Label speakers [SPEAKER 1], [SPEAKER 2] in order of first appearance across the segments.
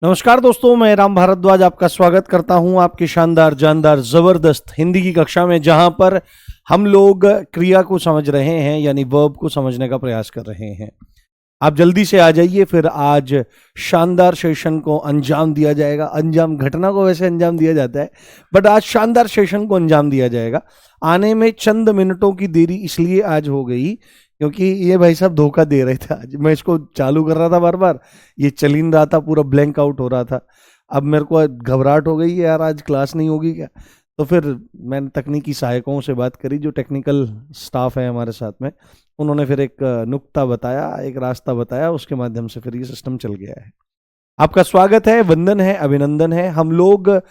[SPEAKER 1] नमस्कार दोस्तों, मैं राम भारद्वाज आपका स्वागत करता हूं आपकी शानदार जानदार जबरदस्त हिंदी की कक्षा में, जहां पर हम लोग क्रिया को समझ रहे हैं, यानी वर्ब को समझने का प्रयास कर रहे हैं। आप जल्दी से आ जाइए, फिर आज शानदार सेशन को अंजाम दिया जाएगा। अंजाम, घटना को वैसे अंजाम दिया जाता है, बट आज शानदार सेशन को अंजाम दिया जाएगा। आने में चंद मिनटों की देरी इसलिए आज हो गई क्योंकि ये भाई साहब धोखा दे रहे थे। आज मैं इसको चालू कर रहा था, बार बार ये चल ही नहीं रहा था, पूरा ब्लैंक आउट हो रहा था। अब मेरे को घबराहट हो गई है, यार आज क्लास नहीं होगी क्या। तो फिर मैंने तकनीकी सहायकों से बात करी, जो टेक्निकल स्टाफ है हमारे साथ में। उन्होंने फिर एक नुक्ता बताया, एक रास्ता बताया, उसके माध्यम से फिर ये सिस्टम चल गया है। आपका स्वागत है, वंदन है, अभिनंदन है। हम लोग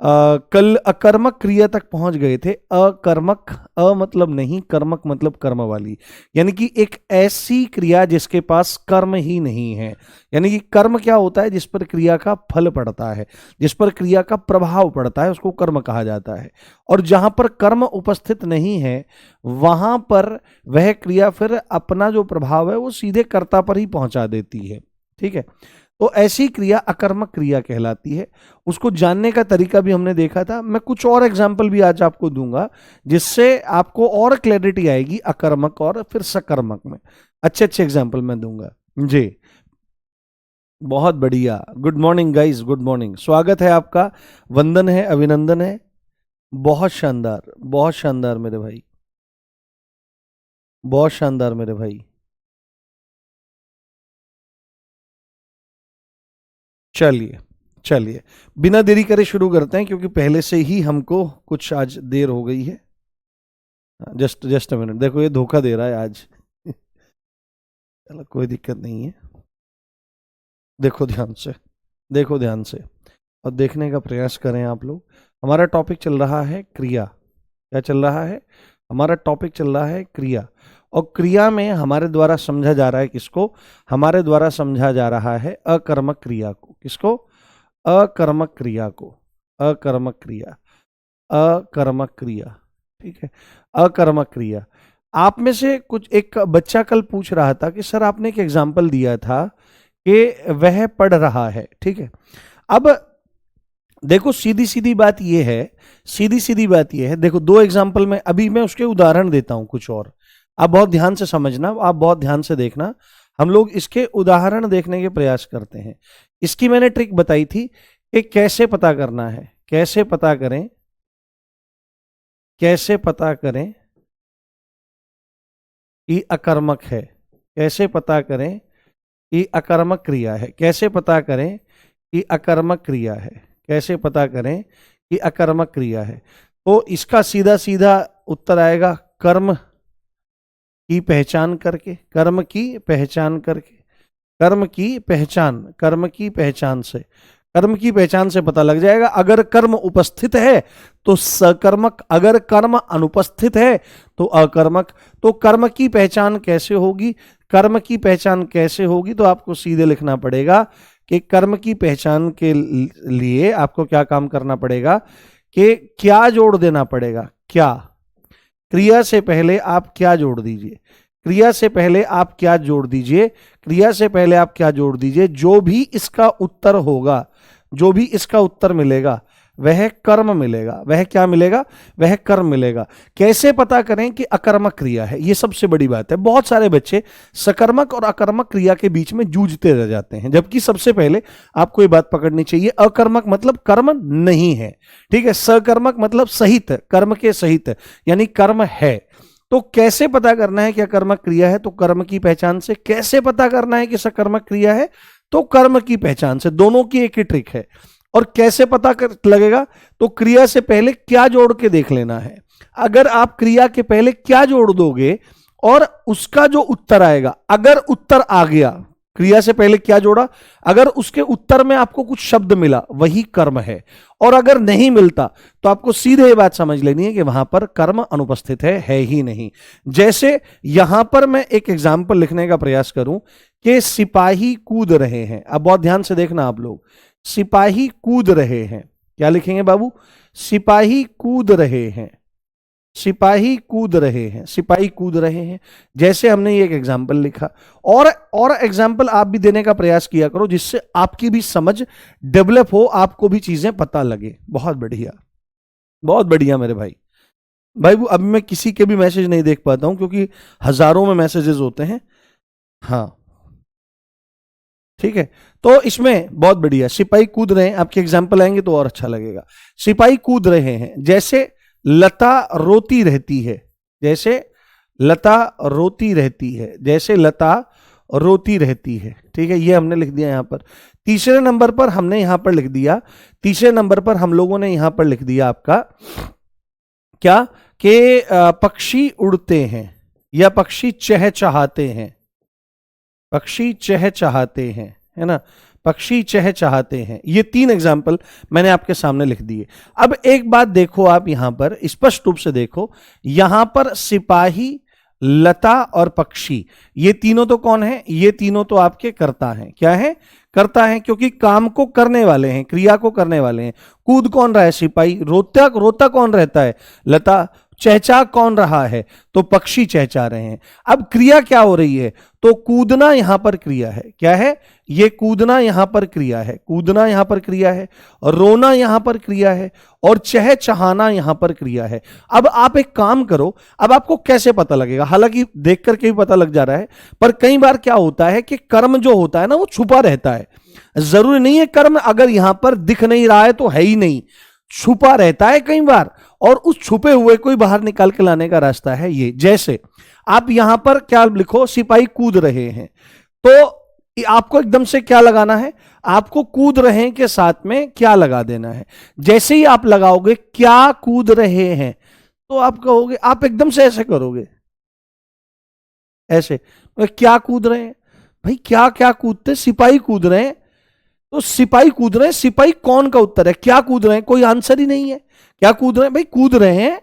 [SPEAKER 1] कल अकर्मक क्रिया तक पहुंच गए थे। अकर्मक, अ मतलब नहीं, कर्मक मतलब कर्म वाली, यानी कि एक ऐसी क्रिया जिसके पास कर्म ही नहीं है। यानी कि कर्म क्या होता है? जिस पर क्रिया का फल पड़ता है, जिस पर क्रिया का प्रभाव पड़ता है, उसको कर्म कहा जाता है। और जहां पर कर्म उपस्थित नहीं है, वहां पर वह क्रिया फिर अपना जो प्रभाव है वो सीधे कर्ता पर ही पहुंचा देती है। ठीक है, तो ऐसी क्रिया अकर्मक क्रिया कहलाती है। उसको जानने का तरीका भी हमने देखा था। मैं कुछ और एग्जाम्पल भी आज आपको दूंगा, जिससे आपको और क्लैरिटी आएगी अकर्मक और फिर सकर्मक में। अच्छे अच्छे एग्जाम्पल मैं दूंगा जी। बहुत बढ़िया, good morning guys, good morning, स्वागत है आपका, वंदन है, अभिनंदन है। बहुत शानदार, बहुत शानदार मेरे भाई, बहुत शानदार मेरे भाई। चलिए चलिए, बिना देरी करे शुरू करते हैं, क्योंकि पहले से ही हमको कुछ आज देर हो गई है। जस्ट जस्ट अ मिनट, देखो ये धोखा दे रहा है आज। चलो कोई दिक्कत नहीं है, देखो ध्यान से, देखो ध्यान से, और देखने का प्रयास करें आप लोग। हमारा टॉपिक चल रहा है क्रिया। क्या चल रहा है? हमारा टॉपिक चल रहा है क्रिया। और क्रिया में हमारे द्वारा समझा जा रहा है किसको? हमारे द्वारा समझा जा रहा है अकर्मक क्रिया को। किसको? अकर्मक क्रिया को। अकर्मक क्रिया, अकर्मक क्रिया। ठीक है, अकर्मक क्रिया। आप में से कुछ एक बच्चा कल पूछ रहा था कि सर आपने एक एग्जाम्पल दिया था कि वह पढ़ रहा है। ठीक है, अब देखो सीधी सीधी बात यह है, सीधी सीधी बात यह है, देखो दो एग्जाम्पल में अभी मैं उसके उदाहरण देता हूं कुछ और। आप बहुत ध्यान से समझना, आप बहुत ध्यान से देखना। हम लोग इसके उदाहरण देखने के प्रयास करते हैं। इसकी मैंने ट्रिक बताई थी कि कैसे पता करना है, कैसे पता करें, कैसे पता करें कि अकर्मक है, कैसे पता करें कि अकर्मक क्रिया है, कैसे पता करें कि अकर्मक क्रिया है, कैसे पता करें कि अकर्मक क्रिया है। तो इसका सीधा सीधा उत्तर आएगा कर्म की पहचान करके, कर्म की पहचान करके, कर्म की पहचान, कर्म की पहचान से, कर्म की पहचान से पता लग जाएगा। अगर कर्म उपस्थित है तो सकर्मक, अगर कर्म अनुपस्थित है तो अकर्मक। तो कर्म की पहचान कैसे होगी? कर्म की पहचान कैसे होगी? तो आपको सीधे लिखना पड़ेगा कि कर्म की पहचान के लिए आपको क्या काम करना पड़ेगा कि क्या जोड़ देना पड़ेगा। क्या? क्रिया से पहले आप क्या जोड़ दीजिए, क्रिया से पहले आप क्या जोड़ दीजिए, क्रिया से पहले आप क्या जोड़ दीजिए, जो भी इसका उत्तर होगा, जो भी इसका उत्तर मिलेगा वह कर्म मिलेगा। वह क्या मिलेगा? वह कर्म मिलेगा। कैसे पता करें कि अकर्मक क्रिया है? यह सबसे बड़ी बात है। बहुत सारे बच्चे सकर्मक और अकर्मक क्रिया के बीच में जूझते रह जाते हैं, जबकि सबसे पहले आपको ये बात पकड़नी चाहिए, अकर्मक मतलब कर्म नहीं है। ठीक है, सकर्मक मतलब सहित, कर्म के सहित, यानी कर्म है। तो कैसे पता करना है कि अकर्मक क्रिया है? तो कर्म की पहचान से। कैसे पता करना है कि सकर्मक क्रिया है? तो कर्म की पहचान से। दोनों की एक ही ट्रिक है। और कैसे पता कर लगेगा? तो क्रिया से पहले क्या जोड़ के देख लेना है। अगर आप क्रिया के पहले क्या जोड़ दोगे और उसका जो उत्तर आएगा, अगर उत्तर आ गया, क्रिया से पहले क्या जोड़ा, अगर उसके उत्तर में आपको कुछ शब्द मिला, वही कर्म है। और अगर नहीं मिलता तो आपको सीधे ये बात समझ लेनी है कि वहां पर कर्म अनुपस्थित है ही नहीं। जैसे यहां पर मैं एक एग्जाम्पल लिखने का प्रयास करूं कि सिपाही कूद रहे हैं। अब बहुत ध्यान से देखना आप लोग, सिपाही कूद रहे हैं। क्या लिखेंगे बाबू? सिपाही कूद रहे हैं। सिपाही कूद रहे हैं, सिपाही कूद रहे हैं, जैसे हमने ये एक एग्जाम्पल लिखा। और एग्जाम्पल आप भी देने का प्रयास किया करो, जिससे आपकी भी समझ डेवलप हो, आपको भी चीजें पता लगे। बहुत बढ़िया, बहुत बढ़िया मेरे भाई। भाई वो अभी मैं किसी के भी मैसेज नहीं देख पाता हूं, क्योंकि हजारों में मैसेजेस होते हैं। हाँ ठीक है, तो इसमें बहुत बढ़िया, सिपाही कूद रहे हैं, आपके एग्जाम्पल आएंगे तो और अच्छा लगेगा। सिपाही कूद रहे हैं, जैसे लता रोती रहती है, जैसे लता रोती रहती है, जैसे लता रोती रहती है। ठीक है, ये हमने लिख दिया यहां पर। तीसरे नंबर पर हमने यहां पर लिख दिया, तीसरे नंबर पर हम लोगों ने यहां पर लिख दिया आपका क्या, कि पक्षी उड़ते हैं या पक्षी चहचहाते हैं, पक्षी चहचहाते हैं, है ना, पक्षी चहचहाते हैं। ये तीन एग्जाम्पल मैंने आपके सामने लिख दिए। अब एक बात देखो, आप यहां पर स्पष्ट रूप से देखो, यहां पर सिपाही, लता और पक्षी, ये तीनों तो कौन है, ये तीनों तो आपके कर्ता हैं। क्या है, कर्ता हैं, क्योंकि काम को करने वाले हैं, क्रिया को करने वाले हैं। कूद कौन रहा है, सिपाही। रोता रोता कौन रहता है, लता। चहचा कौन रहा है, तो पक्षी चहचा रहे हैं। अब क्रिया क्या हो रही है, तो कूदना यहां पर क्रिया है। क्या है, ये कूदना यहां पर क्रिया है, कूदना यहां पर क्रिया है, और रोना यहां पर क्रिया है, और चहचहाना यहां पर क्रिया है। अब आप एक काम करो, अब आपको कैसे पता लगेगा, हालांकि देख करके भी पता लग जा रहा है, पर कई बार क्या होता है कि कर्म जो होता है ना, वो छुपा रहता है। जरूरी नहीं है कर्म अगर यहां पर दिख नहीं रहा है तो है ही नहीं, छुपा रहता है कई बार, और उस छुपे हुए को ही बाहर निकाल के लाने का रास्ता है ये। जैसे आप यहां पर क्या लिखो, सिपाही कूद रहे हैं, तो आपको एकदम से क्या लगाना है, आपको कूद रहे हैं के साथ में क्या लगा देना है। जैसे ही आप लगाओगे क्या कूद रहे हैं, तो आप कहोगे, आप एकदम से ऐसे करोगे, ऐसे क्या कूद रहे हैं, भाई क्या क्या कूदते, सिपाही कूद रहे हैं, तो सिपाही कूद रहे हैं, सिपाही कौन का उत्तर है, क्या कूद रहे हैं, कोई आंसर ही नहीं है। क्या कूद रहे हैं, भाई कूद रहे हैं,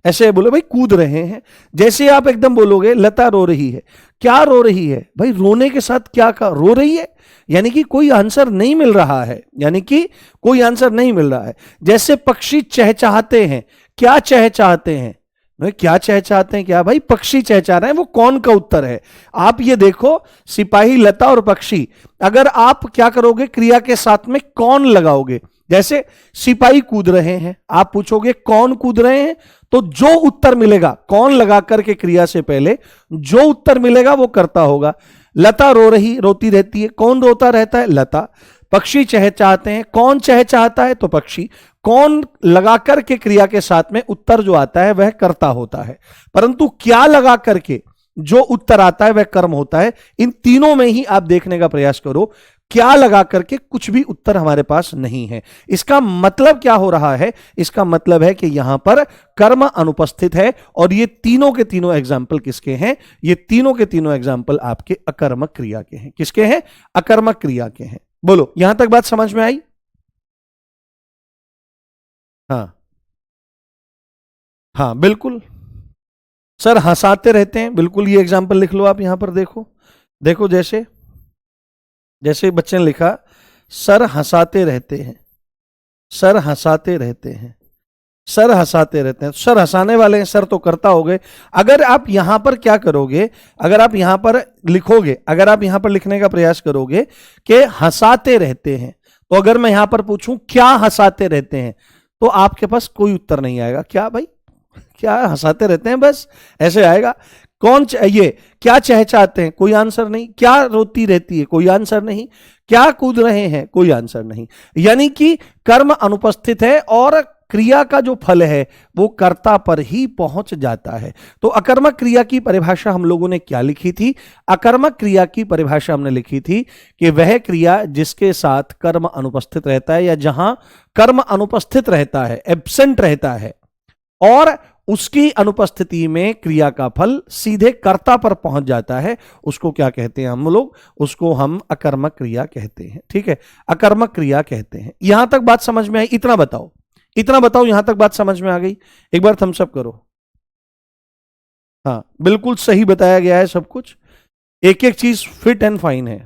[SPEAKER 1] ऐसे बोलो भाई कूद रहे हैं। जैसे आप एकदम बोलोगे लता रो रही है, क्या रो रही है, भाई रोने के साथ क्या का रो रही है, यानी कि कोई आंसर नहीं मिल रहा है, यानी कि कोई आंसर नहीं मिल रहा है। जैसे पक्षी चहचहाते हैं, क्या चहचहाते हैं, भाई क्या चहचहाते हैं, क्या भाई पक्षी चहचहा रहे हैं, वो कौन का उत्तर है। आप ये देखो, सिपाही, लता और पक्षी, अगर आप क्या करोगे, क्रिया के साथ में कौन लगाओगे। जैसे सिपाही कूद रहे हैं, आप पूछोगे कौन कूद रहे हैं, तो जो उत्तर मिलेगा कौन लगा करके क्रिया से पहले जो उत्तर मिलेगा वो करता होगा। लता रो रही, रोती रहती है, कौन रोता रहता है, लता। पक्षी चहचहाते हैं, कौन चहचहाता है, तो पक्षी। कौन लगा करके क्रिया के साथ में उत्तर जो आता है वह कर्ता होता है, परंतु क्या लगा करके जो उत्तर आता है वह कर्म होता है। इन तीनों में ही आप देखने का प्रयास करो, क्या लगा करके कुछ भी उत्तर हमारे पास नहीं है। इसका मतलब क्या हो रहा है, इसका मतलब है कि यहां पर कर्म अनुपस्थित है, और ये तीनों के तीनों एग्जाम्पल किसके हैं, ये तीनों के तीनों एग्जाम्पल आपके अकर्मक क्रिया के हैं। किसके हैं, अकर्मक क्रिया के हैं। बोलो, यहां तक बात समझ में आई। हाँ हाँ बिल्कुल, सर हंसाते रहते हैं, बिल्कुल ये एग्जाम्पल लिख लो आप यहां पर। देखो देखो, जैसे जैसे बच्चे ने लिखा, सर हंसाते रहते हैं, सर हंसाते रहते हैं, सर हंसाते रहते हैं, सर हंसाने वाले हैं, सर तो करता हो गए। अगर आप यहां पर क्या करोगे, अगर आप यहां पर लिखोगे, अगर आप यहां पर लिखने का प्रयास करोगे कि हंसाते रहते हैं, तो अगर मैं यहां पर पूछूं क्या हंसाते रहते हैं, तो आपके पास कोई उत्तर नहीं आएगा। क्या भाई, क्या हंसाते रहते हैं, बस ऐसे आएगा। कौन ये क्या चहचहाते हैं, कोई आंसर नहीं। क्या रोती रहती है, कोई आंसर नहीं। क्या कूद रहे हैं, कोई आंसर नहीं। यानी कि कर्म अनुपस्थित है, और क्रिया का जो फल है वो कर्ता पर ही पहुंच जाता है। तो अकर्मक क्रिया की परिभाषा हम लोगों ने क्या लिखी थी, अकर्मक क्रिया की परिभाषा हमने लिखी थी कि वह क्रिया जिसके साथ कर्म अनुपस्थित रहता है, या जहां कर्म अनुपस्थित रहता है, एब्सेंट रहता है, और उसकी अनुपस्थिति में क्रिया का फल सीधे कर्ता पर पहुंच जाता है, उसको क्या कहते हैं हम लोग, उसको हम अकर्मक क्रिया कहते हैं। ठीक है, अकर्मक क्रिया कहते हैं। यहां तक बात समझ में आई, इतना बताओ, इतना बताओ, यहां तक बात समझ में आ गई, एक बार थम्स अप करो। हाँ बिल्कुल सही बताया गया है सब कुछ, एक एक चीज फिट एंड फाइन है।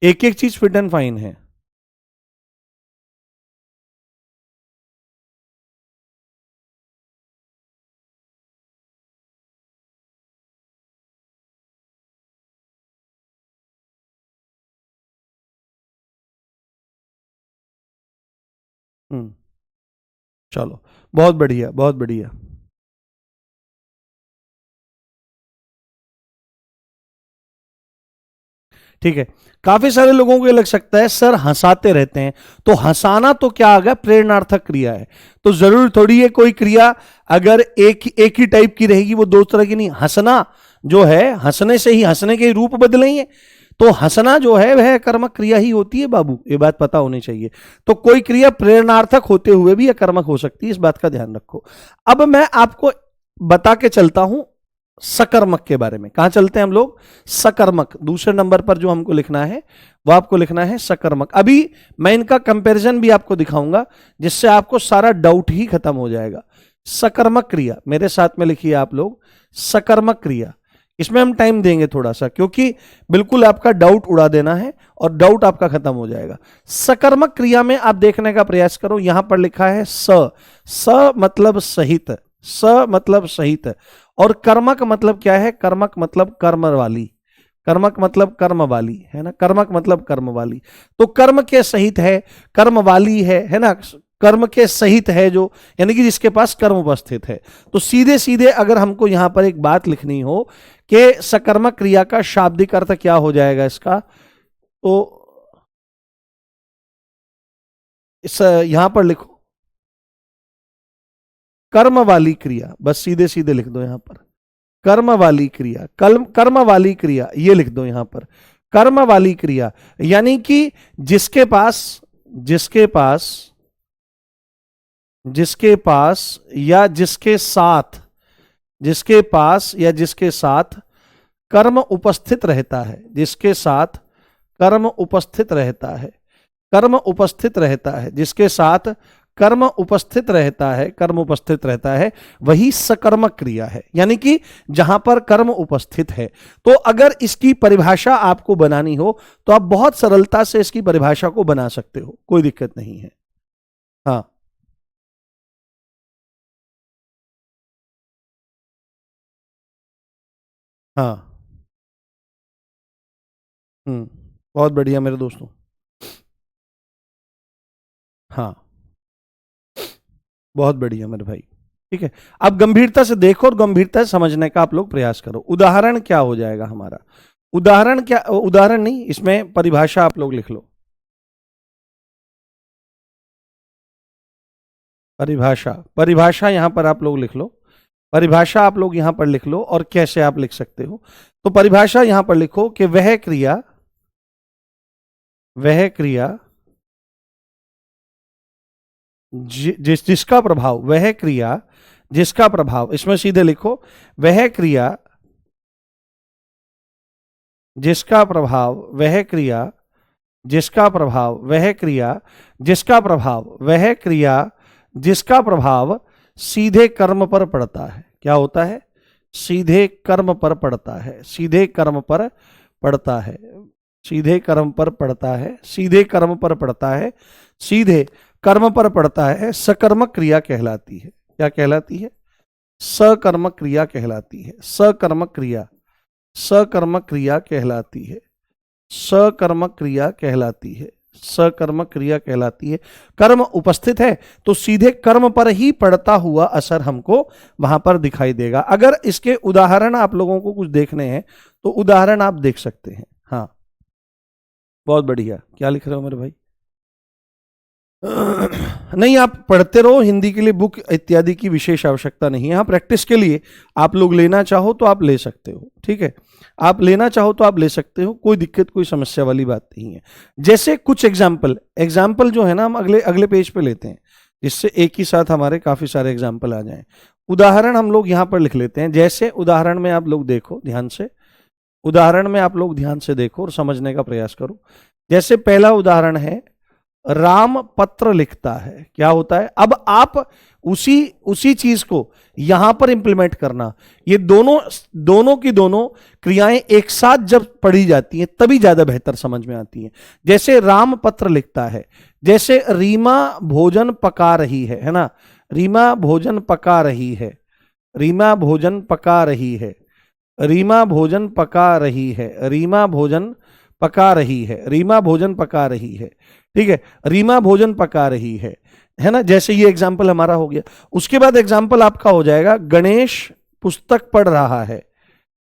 [SPEAKER 1] एक एक चीज फिट एंड फाइन है। चलो, बहुत बढ़िया, बहुत बढ़िया। ठीक है। काफी सारे लोगों को ये लग सकता है सर हंसाते रहते हैं, तो हंसाना तो क्या आ गया, प्रेरणार्थक क्रिया है। तो जरूर थोड़ी है कोई क्रिया अगर एक ही टाइप की रहेगी, वो दो तरह की नहीं। हंसना जो है, हंसने से ही हंसने के रूप बदलेंगे, तो हंसना जो है वह कर्मक क्रिया ही होती है बाबू, ये बात पता होनी चाहिए। तो कोई क्रिया प्रेरणार्थक होते हुए भी अकर्मक हो सकती है, इस बात का ध्यान रखो। अब मैं आपको बता के चलता हूं सकर्मक के बारे में। कहां चलते हैं हम लोग, सकर्मक। दूसरे नंबर पर जो हमको लिखना है वो आपको लिखना है सकर्मक। अभी मैं इनका कंपैरिजन भी आपको दिखाऊंगा, जिससे आपको सारा डाउट ही खत्म हो जाएगा। सकर्मक क्रिया मेरे साथ में लिखिए आप लोग, सकर्मक क्रिया। इसमें हम टाइम देंगे थोड़ा सा, क्योंकि बिल्कुल आपका डाउट उड़ा देना है और डाउट आपका खत्म हो जाएगा। सकर्मक क्रिया में आप देखने का प्रयास करो, यहां पर लिखा है स मतलब सहित, स मतलब सहित। और कर्मक मतलब क्या है, कर्मक मतलब कर्म वाली, कर्मक मतलब कर्म वाली, है ना, कर्मक मतलब कर्म वाली। तो कर्म के सहित है, कर्म वाली है ना, कर्म के सहित है जो, यानी कि जिसके पास कर्म उपस्थित है। तो सीधे सीधे अगर हमको यहां पर एक बात लिखनी हो कि सकर्मक क्रिया का शाब्दिक अर्थ क्या हो जाएगा इसका, तो इस यहां पर लिखो कर्म वाली क्रिया, बस सीधे सीधे लिख दो यहां पर कर्म वाली क्रिया, कर्म वाली क्रिया, ये लिख दो यहां पर कर्म वाली क्रिया। यानी कि जिसके पास जिसके पास जिसके पास या जिसके साथ, जिसके पास या जिसके साथ कर्म उपस्थित रहता है, जिसके साथ कर्म उपस्थित रहता है, कर्म उपस्थित रहता है, जिसके साथ कर्म उपस्थित रहता है, कर्म उपस्थित रहता है, वही सकर्मक क्रिया है। यानी कि जहां पर कर्म उपस्थित है। तो अगर इसकी परिभाषा आपको बनानी हो तो आप बहुत सरलता से इसकी परिभाषा को बना सकते हो, कोई दिक्कत नहीं है। हाँ, हाँ, बहुत बढ़िया मेरे दोस्तों। हाँ, बहुत बढ़िया मेरे भाई। ठीक है, अब गंभीरता से देखो और गंभीरता से समझने का आप लोग प्रयास करो। उदाहरण क्या हो जाएगा हमारा, उदाहरण क्या, उदाहरण नहीं, इसमें परिभाषा आप लोग लिख लो। परिभाषा, परिभाषा यहां पर आप लोग लिख लो, परिभाषा आप लोग यहां पर लिख लो। और कैसे आप लिख सकते हो, तो परिभाषा यहां पर लिखो कि वह क्रिया, वह क्रिया जिसका प्रभाव, वह क्रिया जिसका प्रभाव, इसमें सीधे लिखो वह क्रिया जिसका प्रभाव, वह क्रिया जिसका प्रभाव, वह क्रिया जिसका प्रभाव, वह क्रिया जिसका प्रभाव सीधे कर्म पर पड़ता है। क्या होता है, सीधे कर्म पर पड़ता है, सीधे कर्म पर पड़ता है, सीधे कर्म पर पड़ता है, सीधे कर्म पर पड़ता है, सीधे कर्म पर पड़ता है, सकर्मक क्रिया कहलाती है। क्या कहलाती है, सकर्मक क्रिया कहलाती है, सकर्मक क्रिया, सकर्मक क्रिया कहलाती है, सकर्मक क्रिया कहलाती है, सकर्मक क्रिया कहलाती है। कर्म उपस्थित है तो सीधे कर्म पर ही पड़ता हुआ असर हमको वहां पर दिखाई देगा। अगर इसके उदाहरण आप लोगों को कुछ देखने हैं तो उदाहरण आप देख सकते हैं। हाँ, बहुत बढ़िया, क्या लिख रहे हो मेरे भाई। नहीं, आप पढ़ते रहो, हिंदी के लिए बुक इत्यादि की विशेष आवश्यकता नहीं है। हाँ, प्रैक्टिस के लिए आप लोग लेना चाहो तो आप ले सकते हो, ठीक है, आप लेना चाहो तो आप ले सकते हो, कोई दिक्कत कोई समस्या वाली बात नहीं है। जैसे कुछ एग्जाम्पल, एग्जाम्पल जो है ना हम अगले अगले पेज पे लेते हैं, जिससे एक ही साथ हमारे काफी सारे एग्जाम्पल आ जाएं। उदाहरण हम लोग यहाँ पर लिख लेते हैं। जैसे उदाहरण में आप लोग देखो ध्यान से, उदाहरण में आप लोग ध्यान से देखो और समझने का प्रयास करो। जैसे पहला उदाहरण है, राम पत्र लिखता है, क्या होता है। अब आप उसी उसी चीज को यहां पर इंप्लीमेंट करना, ये दोनों दोनों की दोनों क्रियाएं एक साथ जब पढ़ी जाती हैं तभी ज्यादा बेहतर समझ में आती हैं। जैसे राम पत्र लिखता है, जैसे रीमा भोजन पका रही है ना, रीमा भोजन पका रही है, रीमा भोजन पका रही है, रीमा भोजन पका रही है, रीमा भोजन पका रही है, रीमा भोजन पका रही है। ठीक है, रीमा भोजन पका रही है ना, जैसे ये एग्जाम्पल हमारा हो गया। उसके बाद एग्जाम्पल आपका हो जाएगा गणेश पुस्तक पढ़ रहा है,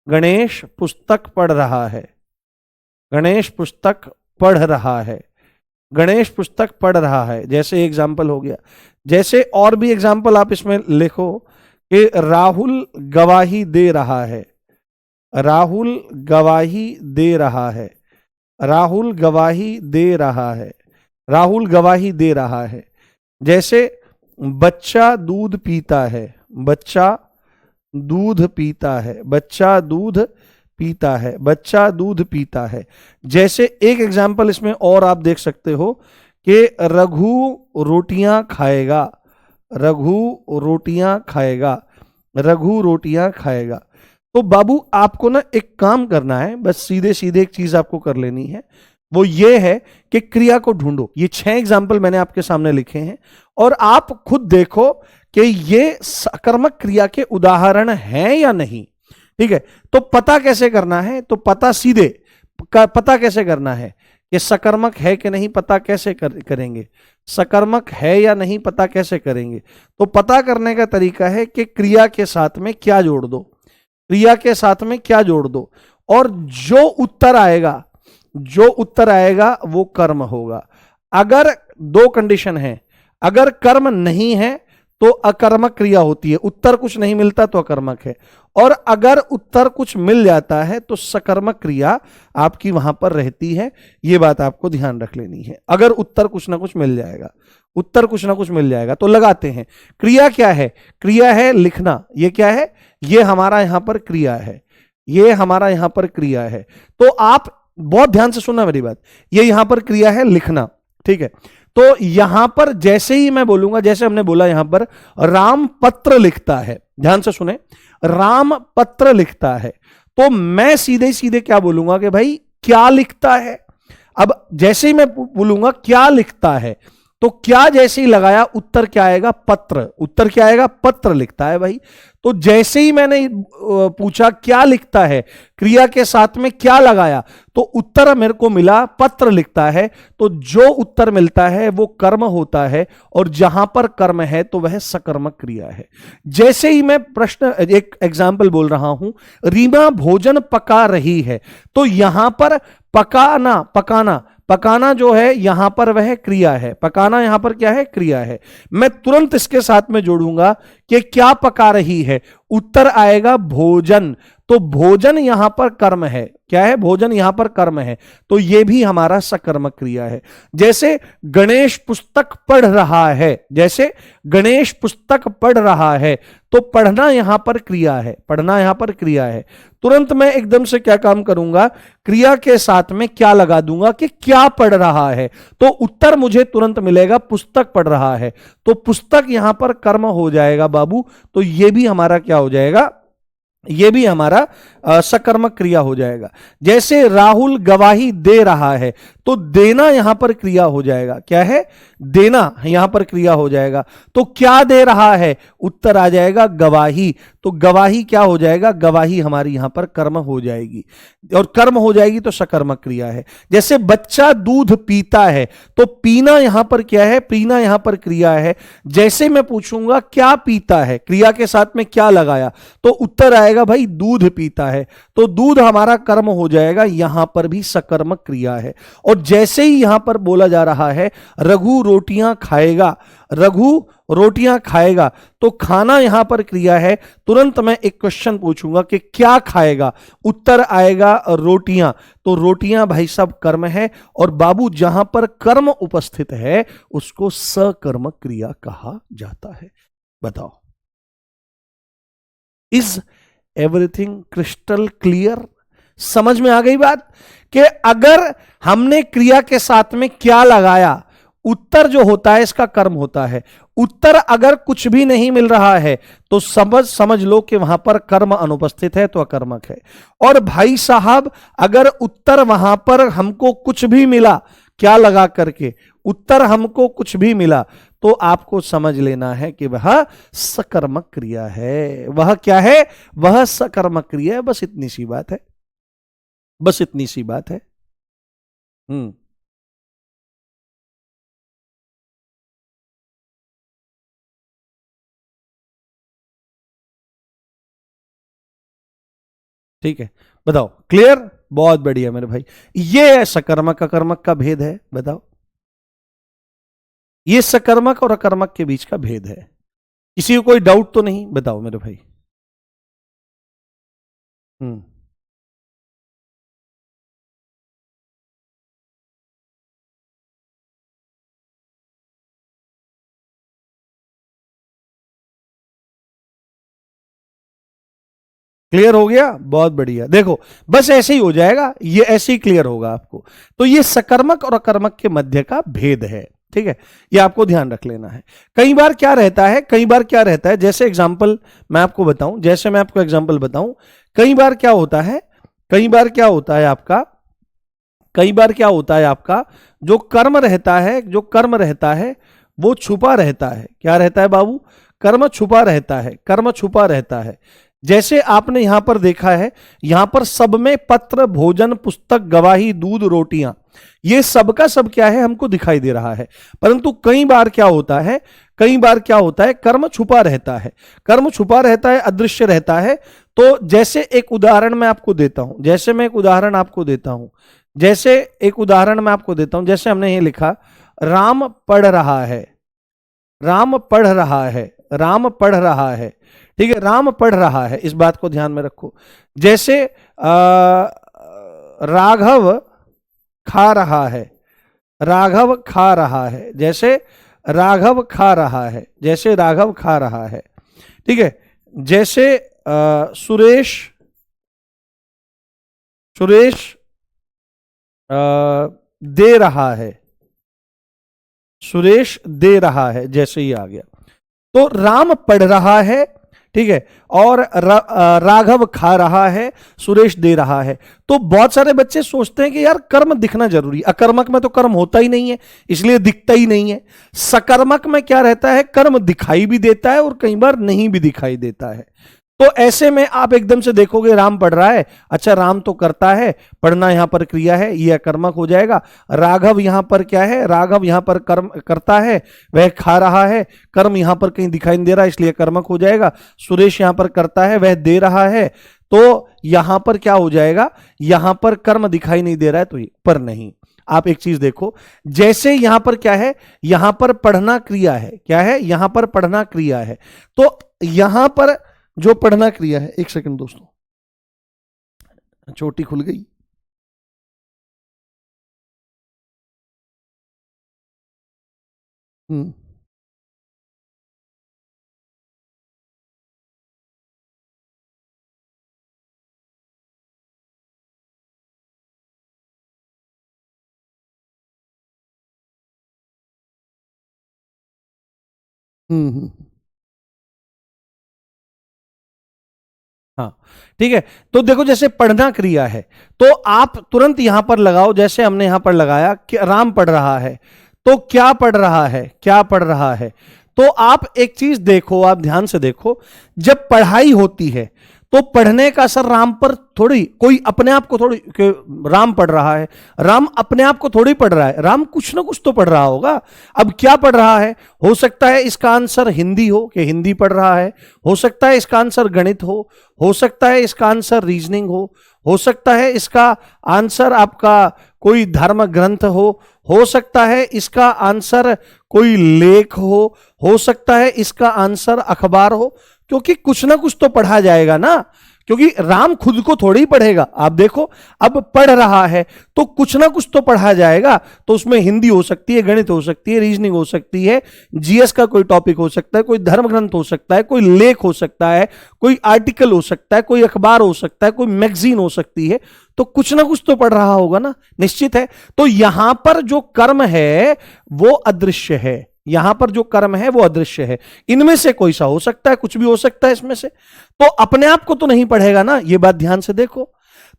[SPEAKER 1] गणेश पुस्तक पढ़ रहा है, गणेश पुस्तक पढ़ रहा है, गणेश पुस्तक पढ़ रहा है, जैसे एग्जाम्पल हो गया। जैसे और भी एग्जाम्पल आप इसमें लिखो कि राहुल गवाही दे रहा है, राहुल गवाही दे रहा है, राहुल गवाही दे रहा है, राहुल गवाही दे रहा है। जैसे बच्चा दूध पीता है, बच्चा दूध पीता है, बच्चा दूध पीता है, बच्चा दूध पीता है। जैसे एक एग्जाम्पल इसमें और आप देख सकते हो कि रघु रोटियां खाएगा, रघु रोटियां खाएगा, रघु रोटियां खाएगा। तो बाबू आपको ना एक काम करना है, बस सीधे सीधे एक चीज आपको कर लेनी है, वो ये है कि क्रिया को ढूंढो। ये 6 एग्जाम्पल मैंने आपके सामने लिखे हैं और आप खुद देखो कि ये सकर्मक क्रिया के उदाहरण हैं या नहीं। ठीक है, तो पता कैसे करना है, तो पता सीधे पता कैसे करना है कि सकर्मक है कि नहीं, पता कैसे करेंगे, सकर्मक है या नहीं पता कैसे करेंगे। तो पता करने का तरीका है कि क्रिया के साथ में क्या जोड़ दो, क्रिया के साथ में क्या जोड़ दो, और जो उत्तर आएगा, जो उत्तर आएगा वो कर्म होगा। अगर 2 कंडीशन है, अगर कर्म नहीं है तो अकर्मक क्रिया होती है, उत्तर कुछ नहीं मिलता तो अकर्मक है, और अगर उत्तर कुछ मिल जाता है तो सकर्मक क्रिया आपकी वहां पर रहती है। यह बात आपको ध्यान रख लेनी है। अगर उत्तर कुछ ना कुछ मिल जाएगा, उत्तर कुछ ना कुछ मिल जाएगा तो लगाते हैं। क्रिया क्या है, क्रिया है लिखना। ये क्या है, ये हमारा यहां पर क्रिया है, ये हमारा यहां पर क्रिया है। तो आप बहुत ध्यान से सुनना मेरी बात, ये यहां पर क्रिया है लिखना। ठीक है, तो यहां पर जैसे ही मैं बोलूंगा, जैसे हमने बोला यहां पर राम पत्र लिखता है, ध्यान से सुने, राम पत्र लिखता है, तो मैं सीधे सीधे क्या बोलूंगा कि भाई क्या लिखता है। अब जैसे ही मैं बोलूंगा क्या लिखता है, तो क्या जैसे ही लगाया उत्तर क्या आएगा, पत्र। उत्तर क्या आएगा, पत्र लिखता है भाई। तो जैसे ही मैंने पूछा क्या लिखता है, क्रिया के साथ में क्या लगाया, तो उत्तर मेरे को मिला पत्र लिखता है। तो जो उत्तर मिलता है वो कर्म होता है, और जहां पर कर्म है तो वह सकर्मक क्रिया है। जैसे ही मैं प्रश्न एक एग्जाम्पल बोल रहा हूं, रीमा भोजन पका रही है, तो यहां पर पकाना, पकाना, पकाना जो है यहां पर वह क्रिया है, पकाना यहां पर क्या है, क्रिया है। मैं तुरंत इसके साथ में जोड़ूंगा कि क्या पका रही है, उत्तर आएगा भोजन। तो भोजन यहां पर कर्म है, क्या है, भोजन यहां पर कर्म है, तो यह भी हमारा सकर्मक क्रिया है। जैसे गणेश पुस्तक पढ़ रहा है, जैसे गणेश पुस्तक पढ़ रहा है, तो पढ़ना यहां पर क्रिया है, पढ़ना यहां पर क्रिया है। तुरंत मैं एकदम से क्या काम करूंगा, क्रिया के साथ में क्या लगा दूंगा कि क्या पढ़ रहा है, तो उत्तर मुझे तुरंत मिलेगा पुस्तक पढ़ रहा है। तो पुस्तक यहां पर कर्म हो जाएगा बाबू। तो यह भी हमारा क्या हो जाएगा, यह भी हमारा सकर्मक क्रिया हो जाएगा। जैसे राहुल गवाही दे रहा है, तो देना यहां पर क्रिया हो जाएगा, क्या है, देना यहां पर क्रिया हो जाएगा। तो क्या दे रहा है, उत्तर आ जाएगा गवाही। तो गवाही क्या हो जाएगा, गवाही हमारी यहां पर कर्म हो जाएगी, और कर्म हो जाएगी तो सकर्मक क्रिया है। जैसे बच्चा दूध पीता है, तो पीना यहां पर क्या है, पीना यहां पर क्रिया है। जैसे मैं पूछूंगा क्या पीता है, क्रिया के साथ में क्या लगाया, तो उत्तर आएगा भाई दूध पीता है। तो दूध हमारा कर्म हो जाएगा, यहां पर भी सकर्मक क्रिया है। और जैसे ही यहां पर बोला जा रहा है रघु रोटियां खाएगा, रघु रोटियां खाएगा, तो खाना यहां पर क्रिया है। तुरंत मैं एक क्वेश्चन पूछूंगा कि क्या खाएगा, उत्तर आएगा रोटियां। तो रोटियां भाई साहब कर्म है, और बाबू जहां पर कर्म उपस्थित है उसको सकर्मक क्रिया कहा जाता है। बताओ, इज एवरीथिंग क्रिस्टल क्लियर? समझ में आ गई बात कि अगर हमने क्रिया के साथ में क्या लगाया, उत्तर जो होता है इसका कर्म होता है। उत्तर अगर कुछ भी नहीं मिल रहा है तो समझ लो कि वहां पर कर्म अनुपस्थित है, तो अकर्मक है। और भाई साहब अगर उत्तर वहां पर हमको कुछ भी मिला, क्या लगा करके उत्तर हमको कुछ भी मिला, तो आपको समझ लेना है कि वह सकर्मक क्रिया है। वह क्या है, वह सकर्मक क्रिया है। बस इतनी सी बात है, बस इतनी सी बात है। ठीक है, बताओ, क्लियर? बहुत बढ़िया मेरे भाई, ये सकर्मक अकर्मक का भेद है, बताओ, ये सकर्मक और अकर्मक के बीच का भेद है। किसी को कोई डाउट तो नहीं? बताओ मेरे भाई। हम्म, क्लियर हो गया? बहुत बढ़िया। देखो बस ऐसे ही हो जाएगा, ये ऐसे ही क्लियर होगा आपको। तो ये सकर्मक और अकर्मक के मध्य का भेद है, ठीक है, ये आपको ध्यान रख लेना है। कई बार क्या रहता है, कई बार क्या रहता है, जैसे एग्जांपल मैं आपको बताऊं, जैसे मैं आपको एग्जांपल बताऊं, कई बार क्या होता है, कई बार क्या होता है आपका, कई बार क्या होता है आपका, जो कर्म रहता है, जो कर्म रहता है वो छुपा रहता है। क्या रहता है बाबू? कर्म छुपा रहता है, कर्म छुपा रहता है। जैसे आपने यहां पर देखा है, यहां पर सब में पत्र, भोजन, पुस्तक, गवाही, दूध, रोटियां, ये सब का सब क्या है, हमको दिखाई दे रहा है। परंतु कई बार क्या होता है, कई बार क्या होता है, कर्म छुपा रहता है, कर्म छुपा रहता है, अदृश्य रहता है। तो जैसे एक उदाहरण मैं आपको देता हूं, जैसे मैं एक उदाहरण आपको देता हूं, जैसे एक उदाहरण मैं आपको देता हूं, जैसे हमने ये लिखा, राम पढ़ रहा है, राम पढ़ रहा है, राम पढ़ रहा है, ठीक है, राम पढ़ रहा है, इस बात को ध्यान में रखो। जैसे राघव खा रहा है, राघव खा रहा है, जैसे राघव खा रहा है, जैसे राघव खा रहा है, ठीक है। जैसे सुरेश, सुरेश दे रहा है, सुरेश दे रहा है, जैसे ही आ गया। तो राम पढ़ रहा है, ठीक है, और राघव खा रहा है, सुरेश दे रहा है। तो बहुत सारे बच्चे सोचते हैं कि यार कर्म दिखना जरूरी, अकर्मक में तो कर्म होता ही नहीं है, इसलिए दिखता ही नहीं है। सकर्मक में क्या रहता है, कर्म दिखाई भी देता है और कई बार नहीं भी दिखाई देता है। तो ऐसे में आप एकदम से देखोगे राम पढ़ रहा है, अच्छा राम तो करता है, पढ़ना यहां पर क्रिया है, यह अकर्मक हो जाएगा। राघव यहां पर क्या है, राघव यहां पर कर्म करता है, वह खा रहा है, कर्म यहां पर कहीं दिखाई नहीं दे रहा, इसलिए कर्मक हो जाएगा। सुरेश यहां पर करता है, वह दे रहा है, तो यहां पर क्या हो जाएगा, यहां पर कर्म दिखाई नहीं दे रहा है, तो ये पर नहीं। आप एक चीज देखो, जैसे यहां पर क्या है, यहां पर पढ़ना क्रिया है, क्या है, यहां पर पढ़ना क्रिया है। तो यहां पर जो पढ़ना क्रिया है, एक सेकंड दोस्तों, चोटी खुल गई। हम्म, हम्म, हाँ, ठीक है। तो देखो जैसे पढ़ना क्रिया है, तो आप तुरंत यहां पर लगाओ, जैसे हमने यहां पर लगाया कि राम पढ़ रहा है, तो क्या पढ़ रहा है, क्या पढ़ रहा है। तो आप एक चीज देखो, आप ध्यान से देखो, जब पढ़ाई होती है तो पढ़ने का असर राम पर थोड़ी, कोई अपने आप को थोड़ी कि राम पढ़ रहा है, राम अपने आप को थोड़ी पढ़ रहा है, राम कुछ ना कुछ तो पढ़ रहा होगा। अब क्या पढ़ रहा है, हो सकता है इसका आंसर हिंदी हो, कि हिंदी पढ़ रहा है, हो सकता है इसका आंसर गणित हो सकता है इसका आंसर रीजनिंग हो सकता है इसका आंसर आपका कोई धर्म ग्रंथ हो सकता है इसका आंसर कोई लेख हो सकता है इसका आंसर अखबार हो, क्योंकि कुछ ना कुछ तो पढ़ा जाएगा ना, क्योंकि राम खुद को थोड़ी ही पढ़ेगा। आप देखो, अब पढ़ रहा है तो कुछ ना कुछ तो पढ़ा जाएगा, तो उसमें हिंदी हो सकती है, गणित हो सकती है, रीजनिंग हो सकती है, जीएस का कोई टॉपिक हो सकता है, कोई धर्म ग्रंथ हो सकता है, कोई लेख हो सकता है, कोई आर्टिकल हो सकता है, कोई अखबार हो सकता है, कोई मैगजीन हो सकती है, तो कुछ ना कुछ तो पढ़ रहा होगा ना, निश्चित है। तो यहां पर जो कर्म है वो अदृश्य है, यहां पर जो कर्म है वो अदृश्य है। इनमें से कोई सा हो सकता है, कुछ भी हो सकता है इसमें से, तो अपने आप को तो नहीं पढ़ेगा ना, ये बात ध्यान से देखो।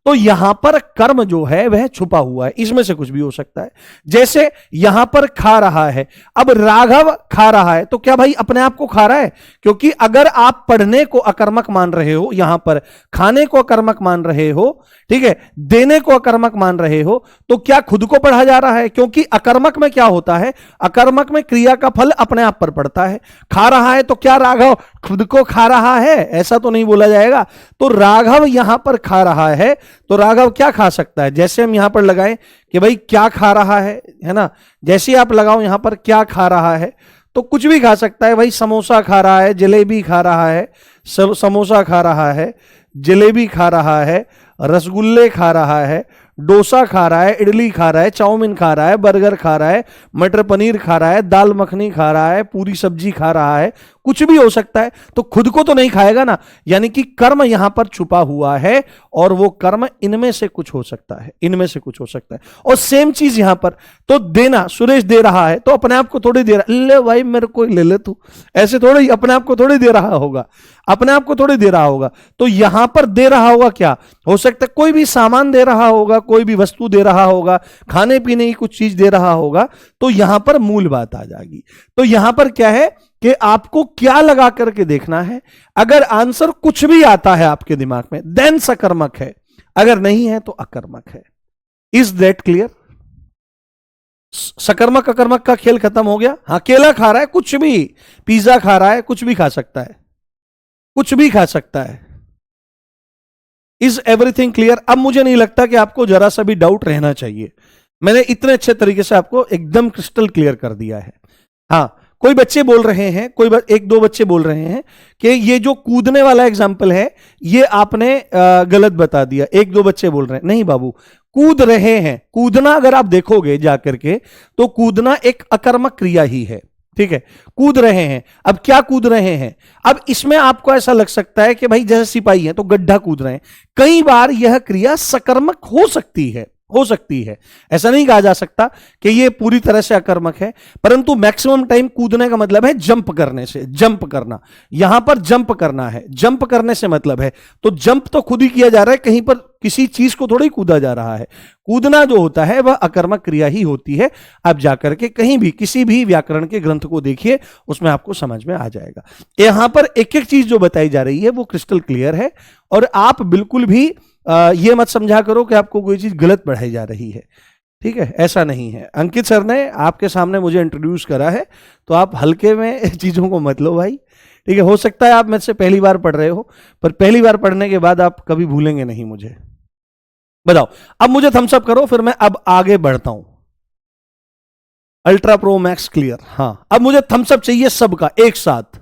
[SPEAKER 1] तो यहां पर कर्म जो है वह छुपा हुआ है, इसमें से कुछ भी हो सकता है। जैसे यहां पर खा रहा है, अब राघव खा रहा है, तो क्या भाई अपने आप को खा रहा है? क्योंकि अगर आप पढ़ने को अकर्मक मान रहे हो, यहां पर खाने को अकर्मक मान रहे हो, ठीक है, देने को अकर्मक मान रहे हो, तो क्या खुद को पढ़ा जा रहा है? क्योंकि अकर्मक में क्या होता है, अकर्मक में क्रिया का फल अपने आप पर पड़ता है। खा रहा है तो क्या राघव खुद को खा रहा है? ऐसा तो नहीं बोला जाएगा। तो राघव यहां पर खा रहा है, तो राघव क्या खा सकता है? जैसे हम यहां पर लगाएं कि भाई क्या खा रहा है ना, जैसे आप लगाओ यहां पर क्या खा रहा है, तो कुछ भी खा सकता है भाई। समोसा खा रहा है, जलेबी खा रहा है, समोसा खा रहा है, जलेबी खा रहा है, रसगुल्ले खा रहा है, डोसा खा रहा है, इडली खा रहा है, चाउमीन खा रहा है, बर्गर खा रहा है, मटर पनीर खा रहा है, दाल मखनी खा रहा है, पूरी सब्जी खा रहा है, कुछ भी हो सकता है। तो खुद को तो नहीं खाएगा ना, यानी कि कर्म यहां पर छुपा हुआ है, और वो कर्म इनमें से कुछ हो सकता है, इनमें से कुछ हो सकता है। और सेम चीज यहां पर, तो देना, सुरेश दे रहा है तो अपने आप को थोड़ी दे रहा, ले भाई मेरे को ले ले तू, ऐसे थोड़ी अपने आप को थोड़ी दे रहा होगा, अपने आप को थोड़ी दे रहा होगा। तो यहां पर दे रहा होगा, क्या हो सकता है? कोई भी सामान दे रहा होगा, कोई भी वस्तु दे रहा होगा, खाने पीने की कुछ चीज दे रहा होगा, तो यहां पर मूल बात आ जाएगी। तो यहां पर क्या है कि आपको क्या लगा करके देखना है। अगर आंसर कुछ भी आता है आपके दिमाग में, देन सकर्मक है, अगर नहीं है तो अकर्मक है। Is that clear? सकर्मक अकर्मक का खेल खत्म हो गया। हाँ, केला खा रहा है, कुछ भी, पिज्जा खा रहा है, कुछ भी खा सकता है, कुछ भी खा सकता है। Is everything clear? अब मुझे नहीं लगता कि आपको जरा सा भी डाउट रहना चाहिए। मैंने इतने अच्छे तरीके से आपको एकदम क्रिस्टल क्लियर कर दिया है। हाँ, कोई बच्चे बोल रहे हैं, एक दो बच्चे बोल रहे हैं कि ये जो कूदने वाला एग्जाम्पल है ये आपने गलत बता दिया। एक दो बच्चे बोल रहे हैं, नहीं बाबू, कूद रहे हैं। कूदना अगर आप देखोगे जाकर के, तो कूदना एक अकर्मक क्रिया ही है, ठीक है। कूद रहे हैं, अब क्या कूद रहे हैं? अब इसमें आपको ऐसा लग सकता है कि भाई जैसे सिपाही हैं तो गड्ढा कूद रहे हैं। कई बार यह क्रिया सकर्मक हो सकती है, हो सकती है, ऐसा नहीं कहा जा सकता कि ये पूरी तरह से अकर्मक है, परंतु मैक्सिमम टाइम कूदने का मतलब है जंप करने से, जंप करना। यहां पर जंप करना है, जंप करने से मतलब है, तो जंप तो खुद ही किया जा रहा है, कहीं पर किसी चीज को थोड़ी कूदा जा रहा है। कूदना जो होता है वह अकर्मक क्रिया ही होती है। आप जाकर के कहीं भी किसी भी व्याकरण के ग्रंथ को देखिए, उसमें आपको समझ में आ जाएगा। यहां पर एक एक चीज जो बताई जा रही है वो क्रिस्टल क्लियर है, और आप बिल्कुल भी ये मत समझा करो कि आपको कोई चीज गलत पढ़ाई जा रही है, ठीक है, ऐसा नहीं है। अंकित सर ने आपके सामने मुझे इंट्रोड्यूस करा है, तो आप हल्के में चीजों को मत लो भाई, ठीक है। हो सकता है आप मुझसे पहली बार पढ़ रहे हो, पर पहली बार पढ़ने के बाद आप कभी भूलेंगे नहीं मुझे। बताओ, अब मुझे थम्स अप करो, फिर मैं अब आगे बढ़ता हूं। अल्ट्रा प्रो मैक्स क्लियर, हाँ, अब मुझे थम्स अप चाहिए सबका एक साथ,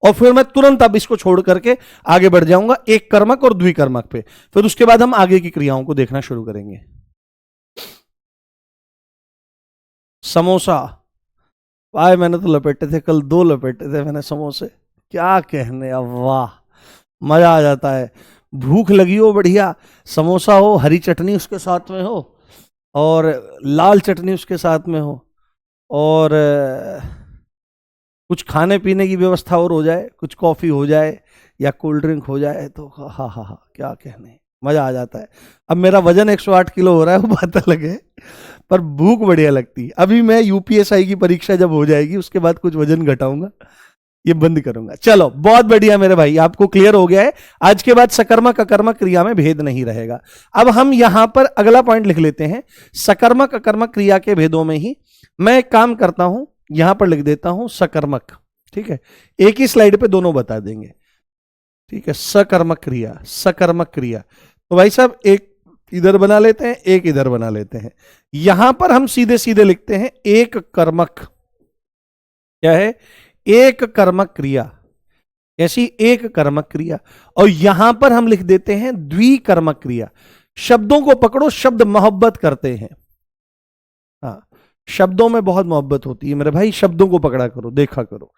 [SPEAKER 1] और फिर मैं तुरंत अब इसको छोड़ करके आगे बढ़ जाऊंगा एक कर्मक और द्विकर्मक पे, फिर उसके बाद हम आगे की क्रियाओं को देखना शुरू करेंगे। समोसा, भाई मैंने तो लपेटे थे, कल 2 लपेटे थे मैंने समोसे, क्या कहने, अब वाह, मजा आ जाता है। भूख लगी हो, बढ़िया समोसा हो, हरी चटनी उसके साथ में हो, और लाल चटनी उसके साथ में हो, और कुछ खाने पीने की व्यवस्था और हो जाए, कुछ कॉफी हो जाए या कोल्ड ड्रिंक हो जाए, तो हाँ हाँ हाँ, क्या कहने, मजा आ जाता है। अब मेरा वजन 108 किलो हो रहा है, वो बात अलग है, पर भूख बढ़िया लगती है। अभी मैं यूपीएसआई की परीक्षा जब हो जाएगी उसके बाद कुछ वजन घटाऊंगा, ये बंद करूंगा। चलो, बहुत बढ़िया मेरे भाई, आपको क्लियर हो गया है। आज के बाद सकर्मक अकर्मक क्रिया में भेद नहीं रहेगा। अब हम यहां पर अगला पॉइंट लिख लेते हैं, सकर्मक अकर्मक क्रिया के भेदों में ही। मैं एक काम करता हूं, यहां पर लिख देता हूं सकर्मक, ठीक है, एक ही स्लाइड पे दोनों बता देंगे, ठीक है। सकर्मक क्रिया, सकर्मक क्रिया, तो भाई साहब एक इधर बना लेते हैं, एक इधर बना लेते हैं। यहां पर हम सीधे सीधे लिखते हैं एक कर्मक, क्या है, एक कर्मक क्रिया, ऐसी एक कर्मक क्रिया। और यहां पर हम लिख देते हैं द्विकर्मक क्रिया। शब्दों को पकड़ो, शब्द मोहब्बत करते हैं, हाँ, शब्दों में बहुत मोहब्बत होती है मेरे भाई, शब्दों को पकड़ा करो, देखा करो।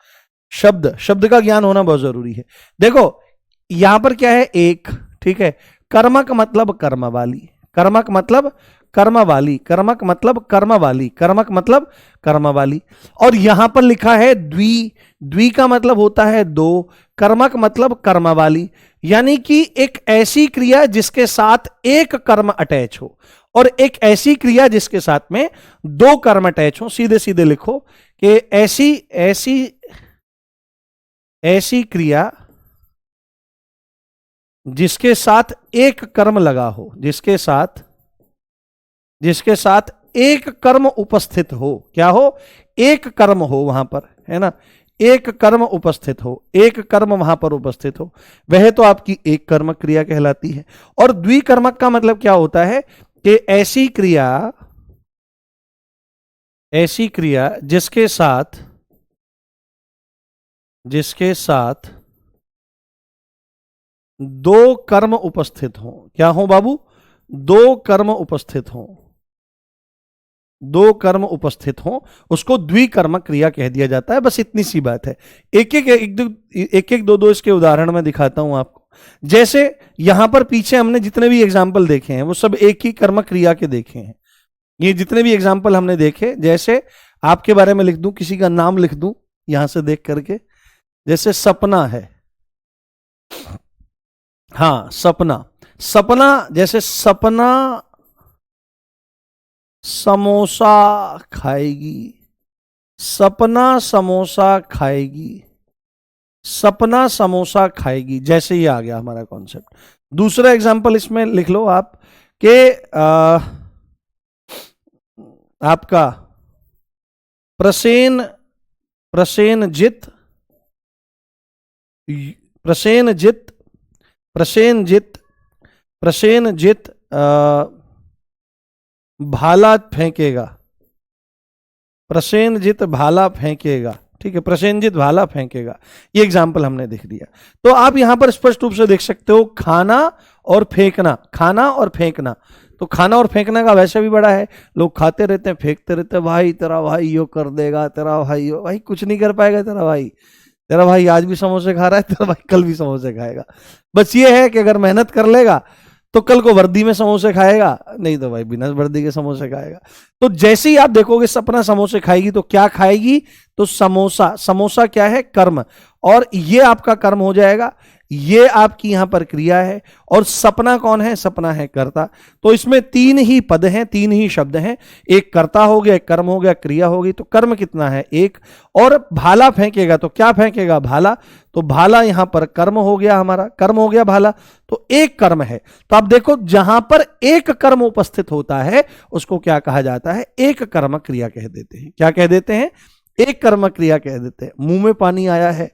[SPEAKER 1] शब्द, शब्द का ज्ञान होना बहुत जरूरी है। देखो यहां पर क्या है, एक, ठीक है। कर्मक मतलब कर्म वाली, कर्मक मतलब कर्म वाली, कर्मक मतलब कर्म वाली, कर्मक मतलब कर्म वाली। और यहां पर लिखा है द्वि, द्वि का मतलब होता है दो, कर्मक मतलब कर्म वाली, यानी कि एक ऐसी क्रिया जिसके साथ एक कर्म अटैच हो, और एक ऐसी क्रिया जिसके साथ में दो कर्म अटैच हो। सीधे सीधे लिखो कि ऐसी ऐसी ऐसी क्रिया जिसके साथ एक कर्म लगा हो, जिसके साथ एक कर्म उपस्थित हो। क्या हो? एक कर्म हो वहां पर, है ना, एक कर्म उपस्थित हो, एक कर्म वहां पर उपस्थित हो, वह तो आपकी एक कर्मक क्रिया कहलाती है। और द्विकर्मक का मतलब क्या होता है कि ऐसी क्रिया जिसके साथ दो कर्म उपस्थित हो। क्या हो बाबू? दो कर्म उपस्थित हो, दो कर्म उपस्थित हो, उसको द्विकर्मक क्रिया कह दिया जाता है। बस इतनी सी बात है। एक एक दो इसके उदाहरण मैं दिखाता हूं आपको। जैसे यहां पर पीछे हमने जितने भी एग्जाम्पल देखे हैं वो सब एक ही कर्म क्रिया के देखे हैं। ये जितने भी एग्जाम्पल हमने देखे, जैसे आपके बारे में लिख दूं, किसी का नाम लिख दूं यहां से देख करके, जैसे सपना है। हाँ, सपना, सपना, जैसे सपना समोसा खाएगी, सपना समोसा खाएगी, सपना समोसा खाएगी, जैसे ही आ गया हमारा कॉन्सेप्ट। दूसरा एग्जांपल इसमें लिख लो आप कि आपका प्रसेन प्रसेनजित प्रसेनजित प्रसेनजित प्रसेनजित भाला फेंकेगा, प्रसेनजित भाला फेंकेगा। ठीक है, प्रसेनजित भाला फेंकेगा, ये एग्जाम्पल हमने देख दिया। तो आप यहां पर स्पष्ट रूप से देख सकते हो खाना और फेंकना, खाना और फेंकना। तो खाना और फेंकना का वैसे भी बड़ा है, लोग खाते रहते हैं, फेंकते रहते हैं, भाई तेरा भाई यो कर देगा, तेरा भाई यो, भाई कुछ नहीं कर पाएगा तेरा भाई। तेरा भाई आज भी समोसे खा रहा है, तेरा भाई कल भी समोसे खाएगा। बस ये है कि अगर मेहनत कर लेगा तो कल को वर्दी में समोसे खाएगा, नहीं तो भाई बिना वर्दी के समोसे खाएगा। तो जैसे ही आप देखोगे सपना समोसे खाएगी, तो क्या खाएगी? तो समोसा। समोसा क्या है? कर्म। और ये आपका कर्म हो जाएगा, ये आपकी यहां पर क्रिया है। और सपना कौन है? सपना है कर्ता। तो इसमें तीन ही पद हैं, तीन ही शब्द हैं। एक कर्ता हो गया, एक कर्म हो गया, क्रिया होगी। तो कर्म कितना है? एक। और भाला फेंकेगा, तो क्या फेंकेगा? भाला। तो भाला यहां पर कर्म हो गया, हमारा कर्म हो गया भाला। तो एक कर्म है। तो आप देखो, जहां पर एक कर्म उपस्थित होता है उसको क्या कहा जाता है? एक कर्म क्रिया कह देते हैं। क्या कह देते हैं? एक कर्म क्रिया कह देते हैं। मुंह में पानी आया है,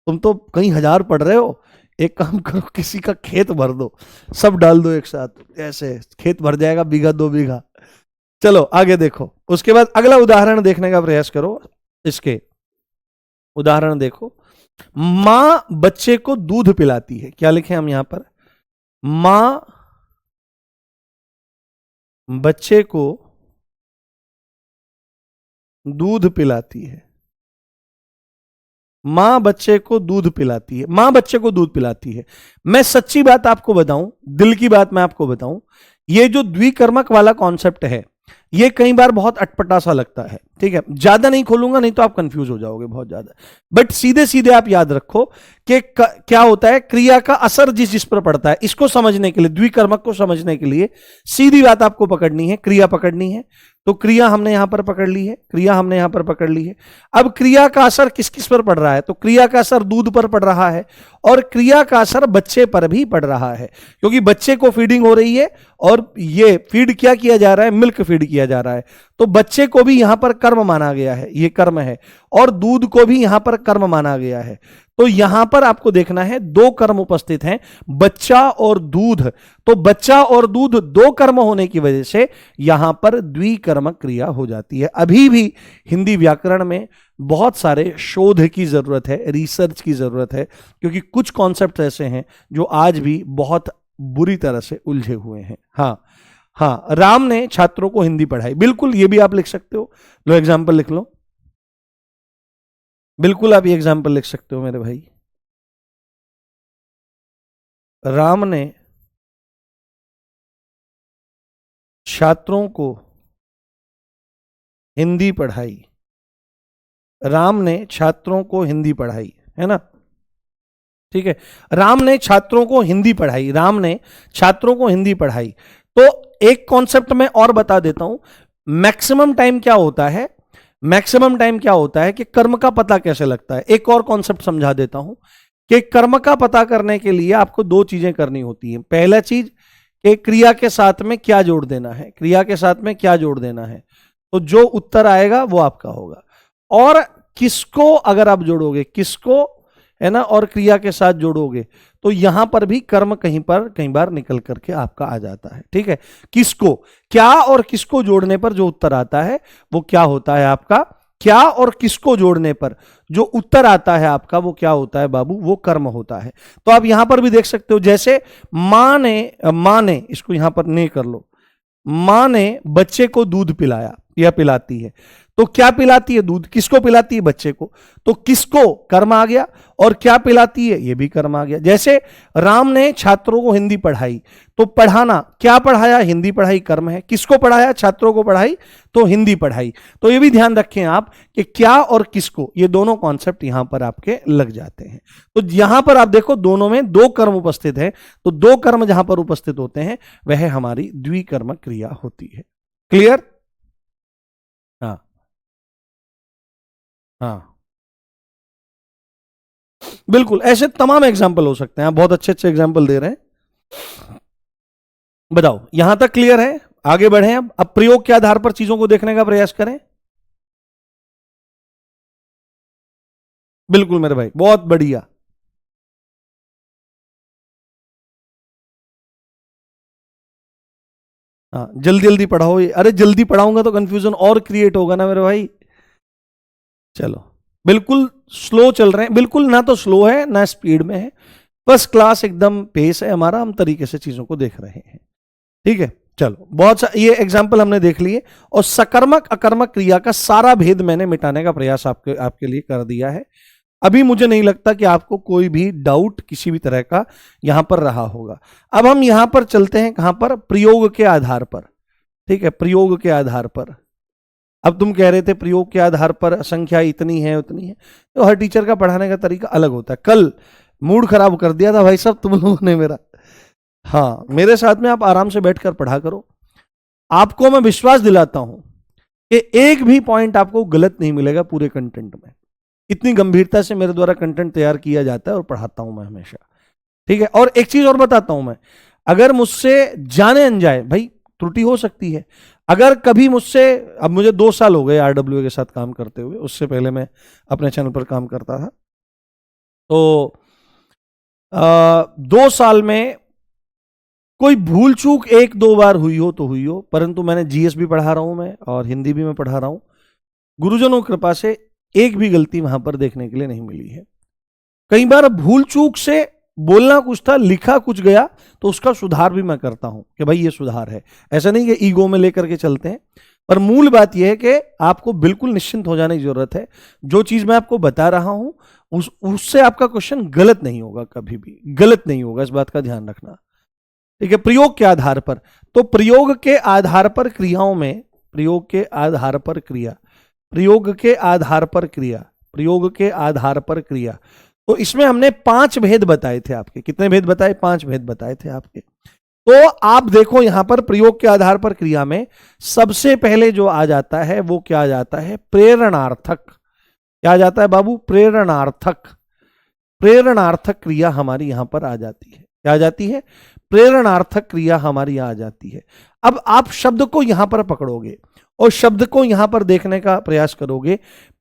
[SPEAKER 1] तुम तो कई हजार पढ़ रहे हो, एक काम करो, किसी का खेत भर दो, सब डाल दो एक साथ, ऐसे खेत भर जाएगा, बीघा 2 बीघा। चलो आगे देखो, उसके बाद अगला उदाहरण देखने का प्रयास करो। इसके उदाहरण देखो। मां बच्चे को दूध पिलाती है। क्या लिखे हम यहां पर? मां बच्चे को दूध पिलाती है, मां बच्चे को दूध पिलाती है, मां बच्चे को दूध पिलाती है। मैं सच्ची बात आपको बताऊं, दिल की बात मैं आपको बताऊं, ये जो द्विकर्मक वाला कॉन्सेप्ट है ये कई बार बहुत अटपटा सा लगता है। ठीक है, ज्यादा नहीं खोलूंगा, नहीं तो आप कंफ्यूज हो जाओगे बहुत ज्यादा। बट सीधे सीधे आप याद रखो कि क्या होता है, क्रिया का असर जिस जिस पर पड़ता है, इसको समझने के लिए, द्विकर्मक को समझने के लिए सीधी बात आपको पकड़नी है, क्रिया पकड़नी है। तो क्रिया हमने यहां पर पकड़ ली है, क्रिया हमने यहां पर पकड़ ली है। अब क्रिया का असर किस किस पर पड़ रहा है? तो क्रिया का असर दूध पर पड़ रहा है, और क्रिया का असर बच्चे पर भी पड़ रहा है, क्योंकि बच्चे को फीडिंग हो रही है। और ये फीड क्या किया जा रहा है? मिल्क फीड किया जा रहा है। तो बच्चे को भी यहां पर कर्म माना गया है, ये कर्म है। और दूध को भी यहां पर कर्म माना गया है। तो यहां पर आपको देखना है, दो कर्म उपस्थित हैं, बच्चा और दूध। तो बच्चा और दूध दो कर्म होने की वजह से यहां पर द्विकर्मक क्रिया हो जाती है। अभी भी हिंदी व्याकरण में बहुत सारे शोध की जरूरत है, रिसर्च की जरूरत है, क्योंकि कुछ कॉन्सेप्ट ऐसे हैं जो आज भी बहुत बुरी तरह से उलझे हुए हैं। हाँ हाँ, राम ने छात्रों को हिंदी पढ़ाई, बिल्कुल ये भी आप लिख सकते हो। लो एग्जाम्पल लिख लो, बिल्कुल आप ये एग्जाम्पल लिख सकते हो मेरे भाई। राम ने छात्रों को हिंदी पढ़ाई, राम ने छात्रों को हिंदी पढ़ाई, है ना। ठीक है, राम ने छात्रों को हिंदी पढ़ाई, राम ने छात्रों को हिंदी पढ़ाई। तो एक कॉन्सेप्ट मैं और बता देता हूं, मैक्सिमम टाइम क्या होता है, मैक्सिमम टाइम क्या होता है कि कर्म का पता कैसे लगता है। एक और कॉन्सेप्ट समझा देता हूं कि कर्म का पता करने के लिए आपको दो चीजें करनी होती हैं। पहला चीज कि क्रिया के साथ में क्या जोड़ देना है, क्रिया के साथ में क्या जोड़ देना है, तो जो उत्तर आएगा वो आपका होगा। और किसको अगर आप जोड़ोगे, किसको, है ना, और क्रिया के साथ जोड़ोगे तो यहां पर भी कर्म कहीं बार निकल करके आपका आ जाता है। ठीक है, किसको, क्या और किसको जोड़ने पर जो उत्तर आता है वो क्या होता है आपका, क्या और किसको जोड़ने पर जो उत्तर आता है आपका वो क्या होता है बाबू, वो कर्म होता है। तो आप यहां पर भी देख सकते हो, जैसे मां ने इसको यहां पर नहीं कर लो, मां ने बच्चे को दूध पिलाया या पिलाती है, तो क्या पिलाती है, दूध। किसको पिलाती है, बच्चे को, तो किसको कर्म आ गया, और क्या पिलाती है, ये भी कर्म आ गया। जैसे राम ने छात्रों को हिंदी पढ़ाई, तो पढ़ाना, क्या पढ़ाया, हिंदी पढ़ाई, कर्म है। किसको पढ़ाया, छात्रों को पढ़ाई, तो हिंदी पढ़ाई। तो ये भी ध्यान रखें आप कि क्या और किसको, ये दोनों कॉन्सेप्ट यहां पर आपके लग जाते हैं। तो यहां पर आप देखो दोनों में दो कर्म उपस्थित है, तो दो कर्म जहां पर उपस्थित होते हैं वह हमारी द्विकर्म क्रिया होती है। क्लियर? हाँ हाँ, बिल्कुल, ऐसे तमाम एग्जाम्पल हो सकते हैं, आप बहुत अच्छे अच्छे एग्जाम्पल दे रहे हैं। बताओ यहां तक क्लियर है? आगे बढ़े, अब प्रयोग के आधार पर चीजों को देखने का प्रयास करें। बिल्कुल मेरे भाई, बहुत बढ़िया। हाँ, जल्दी जल्दी पढ़ाओ ये, अरे जल्दी पढ़ाऊंगा तो कंफ्यूजन और क्रिएट होगा ना मेरे भाई। चलो, बिल्कुल स्लो चल रहे हैं, बिल्कुल ना तो स्लो है ना स्पीड में है, बस क्लास एकदम पेस है हमारा, हम तरीके से चीजों को देख रहे हैं। ठीक है, चलो, बहुत सा ये एग्जाम्पल हमने देख लिए, और सकर्मक अकर्मक क्रिया का सारा भेद मैंने मिटाने का प्रयास आपके लिए कर दिया है। अभी मुझे नहीं लगता कि आपको कोई भी डाउट किसी भी तरह का यहां पर रहा होगा। अब हम यहां पर चलते हैं कहां पर, प्रयोग के आधार पर। ठीक है, प्रयोग के आधार पर। अब तुम कह रहे थे प्रयोग के आधार पर संख्या इतनी है उतनी है, तो हर टीचर का पढ़ाने का तरीका अलग होता है। कल मूड खराब कर दिया था भाई साहब तुम लोगों ने मेरा। हाँ, मेरे साथ में आप आराम से बैठकर पढ़ा करो, आपको मैं विश्वास दिलाता हूं कि एक भी पॉइंट आपको गलत नहीं मिलेगा पूरे कंटेंट में। इतनी गंभीरता से मेरे द्वारा कंटेंट तैयार किया जाता है और पढ़ाता हूं मैं हमेशा। ठीक है, और एक चीज और बताता हूं मैं, अगर मुझसे जाने अनजाए भाई त्रुटि हो सकती है, अगर कभी मुझसे, अब मुझे 2 साल हो गए आरडब्ल्यू के साथ काम करते हुए, उससे पहले मैं अपने चैनल पर काम करता था, तो 2 साल में कोई भूल चूक 1-2 बार हुई हो तो हुई हो, परंतु मैंने जीएस भी पढ़ा रहा हूं मैं और हिंदी भी मैं पढ़ा रहा हूं, गुरुजनों की कृपा से एक भी गलती वहां पर देखने के लिए नहीं मिली है। कई बार भूल चूक से बोलना कुछ था, लिखा कुछ गया, तो उसका सुधार भी मैं करता हूं कि भाई ये सुधार है। ऐसा नहीं कि ईगो में लेकर के चलते हैं, पर मूल बात यह है कि आपको बिल्कुल निश्चिंत हो जाने की जरूरत है। जो चीज मैं आपको बता रहा हूं उससे आपका क्वेश्चन गलत नहीं होगा, कभी भी गलत नहीं होगा, इस बात का ध्यान रखना। ठीक है, प्रयोग के आधार पर, तो प्रयोग के आधार पर क्रियाओं में, प्रयोग के आधार पर क्रिया, प्रयोग के आधार पर क्रिया, प्रयोग के आधार पर क्रिया, तो इसमें हमने 5 भेद बताए थे आपके। कितने भेद बताए? 5 भेद बताए थे आपके। तो आप देखो यहां पर प्रयोग के आधार पर क्रिया में सबसे पहले जो आ जाता है वो क्या आ जाता है? प्रेरणार्थक। क्या आ जाता है बाबू? प्रेरणार्थक। प्रेरणार्थक क्रिया हमारी यहां पर आ जाती है। क्या आ जाती है? प्रेरणार्थक क्रिया हमारी यहां आ जाती है। अब आप शब्द को यहां पर पकड़ोगे और शब्द को यहां पर देखने का प्रयास करोगे,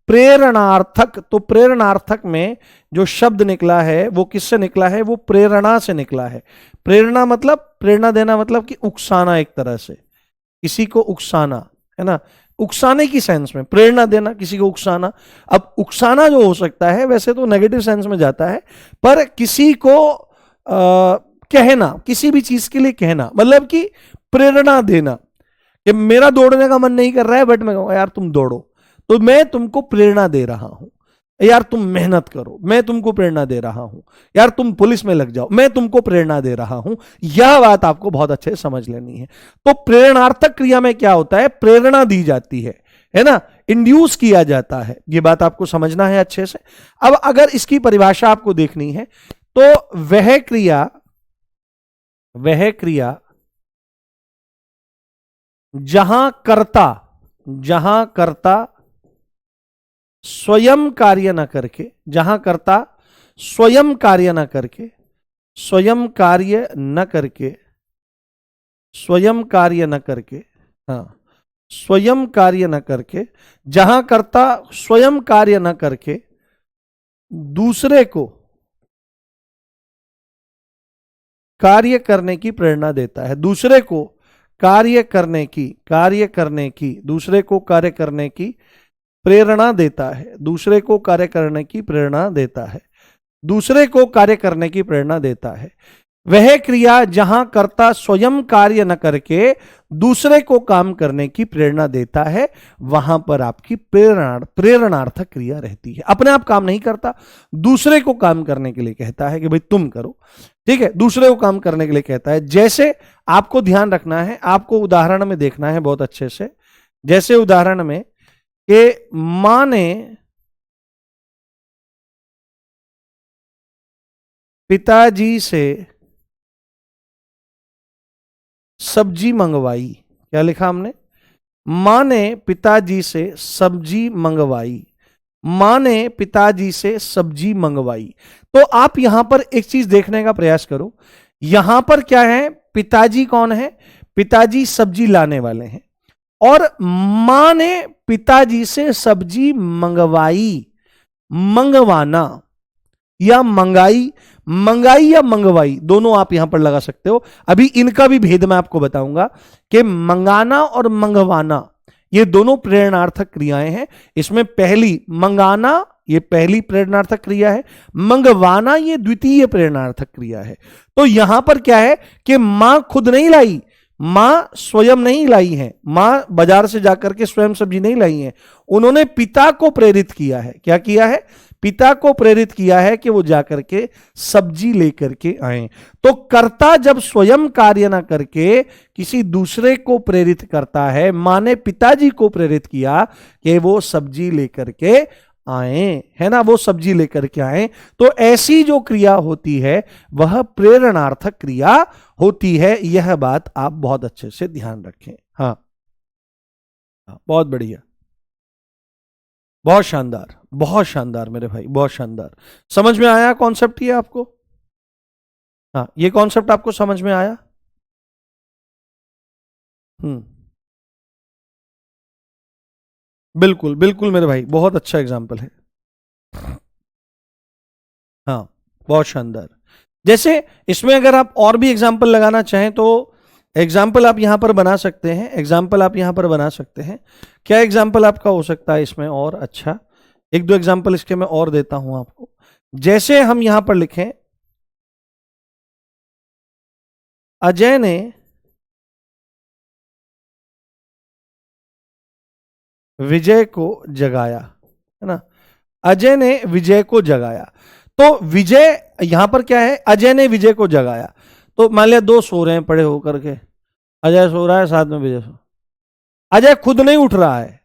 [SPEAKER 1] प्रेरणार्थक, तो प्रेरणार्थक में जो शब्द निकला है वो किससे निकला है? वो प्रेरणा से निकला है। प्रेरणा मतलब, प्रेरणा देना मतलब कि उकसाना, एक तरह से किसी को उकसाना, है ना, उकसाने की सेंस में प्रेरणा देना, किसी को उकसाना। अब उकसाना जो हो सकता है वैसे तो नेगेटिव सेंस में जाता है, पर किसी को कहना, किसी भी चीज के लिए कहना, मतलब कि प्रेरणा देना कि मेरा दौड़ने का मन नहीं कर रहा है बट मैं कहूँगा यार तुम दौड़ो, तो मैं तुमको प्रेरणा दे रहा हूं, यार तुम मेहनत करो, मैं तुमको प्रेरणा दे रहा हूं, यार तुम पुलिस में लग जाओ, मैं तुमको प्रेरणा दे रहा हूं। यह बात आपको बहुत अच्छे से समझ लेनी है। तो प्रेरणार्थक क्रिया में क्या होता है? प्रेरणा दी जाती है ना, इंड्यूस किया जाता है। यह बात आपको समझना है अच्छे से। अब अगर इसकी परिभाषा आपको देखनी है तो वह क्रिया जहां कर्ता स्वयं कार्य न करके, जहां कर्ता स्वयं कार्य न करके, स्वयं कार्य न करके, स्वयं कार्य न करके, हाँ, स्वयं कार्य न करके, जहां कर्ता स्वयं कार्य न करके दूसरे को कार्य करने की प्रेरणा देता है, दूसरे को कार्य करने की, दूसरे को कार्य करने की प्रेरणा देता है, दूसरे को कार्य करने की प्रेरणा देता है, दूसरे को कार्य करने की प्रेरणा देता है। वह क्रिया जहां कर्ता स्वयं कार्य न करके दूसरे को काम करने की प्रेरणा देता है, वहां पर आपकी प्रेरणार्थक क्रिया रहती है। अपने आप काम नहीं करता, दूसरे को काम करने के लिए कहता है कि भाई तुम करो, ठीक है, दूसरे को काम करने के लिए कहता है। जैसे आपको ध्यान रखना है, आपको उदाहरण में देखना है बहुत अच्छे से। जैसे उदाहरण में कि मां ने पिताजी से सब्जी मंगवाई, क्या लिखा हमने? मां ने पिताजी से सब्जी मंगवाई, मां ने पिताजी से सब्जी मंगवाई। तो आप यहां पर एक चीज देखने का प्रयास करो, यहां पर क्या है, पिताजी कौन है? पिताजी सब्जी लाने वाले हैं, और मां ने पिताजी से सब्जी मंगवाई, मंगवाना या मंगाई, मंगाई या मंगवाई दोनों आप यहां पर लगा सकते हो। अभी इनका भी भेद मैं आपको बताऊंगा कि मंगाना और मंगवाना ये दोनों प्रेरणार्थक क्रियाएं हैं। इसमें पहली मंगाना ये पहली प्रेरणार्थक क्रिया है, मंगवाना ये द्वितीय प्रेरणार्थक क्रिया है। तो यहां पर क्या है कि मां खुद नहीं लाई, मां स्वयं नहीं लाई है, मां बाजार से जाकर के स्वयं सब्जी नहीं लाई है, उन्होंने पिता को प्रेरित किया है। क्या किया है? पिता को प्रेरित किया है कि वो जाकर के सब्जी लेकर के आए। तो कर्ता जब स्वयं कार्य ना करके किसी दूसरे को प्रेरित करता है, मां ने पिताजी को प्रेरित किया कि वो सब्जी लेकर के आए, है ना, वो सब्जी लेकर के आए। तो ऐसी जो क्रिया होती है वह प्रेरणार्थक क्रिया होती है। यह बात आप बहुत अच्छे से ध्यान रखें। हाँ, बहुत बढ़िया, बहुत शानदार, बहुत शानदार मेरे भाई, बहुत शानदार। समझ में आया कॉन्सेप्ट ये आपको? हाँ, ये कॉन्सेप्ट आपको समझ में आया? बिल्कुल बिल्कुल मेरे भाई, बहुत अच्छा एग्जाम्पल है। हाँ, बहुत शानदार। जैसे इसमें अगर आप और भी एग्जाम्पल लगाना चाहें तो एग्जाम्पल आप यहां पर बना सकते हैं, एग्जाम्पल आप यहां पर बना सकते हैं। क्या एग्जाम्पल आपका हो सकता है इसमें और अच्छा? एक दो एग्जाम्पल इसके मैं और देता हूं आपको। जैसे हम यहां पर लिखें, अजय ने विजय को जगाया, है ना, अजय ने विजय को जगाया। तो विजय यहां पर क्या है? अजय ने विजय को जगाया। तो मान लिया दो सो रहे हैं पड़े होकर के, अजय सो रहा है, साथ में विजय सो, अजय खुद नहीं उठ रहा है,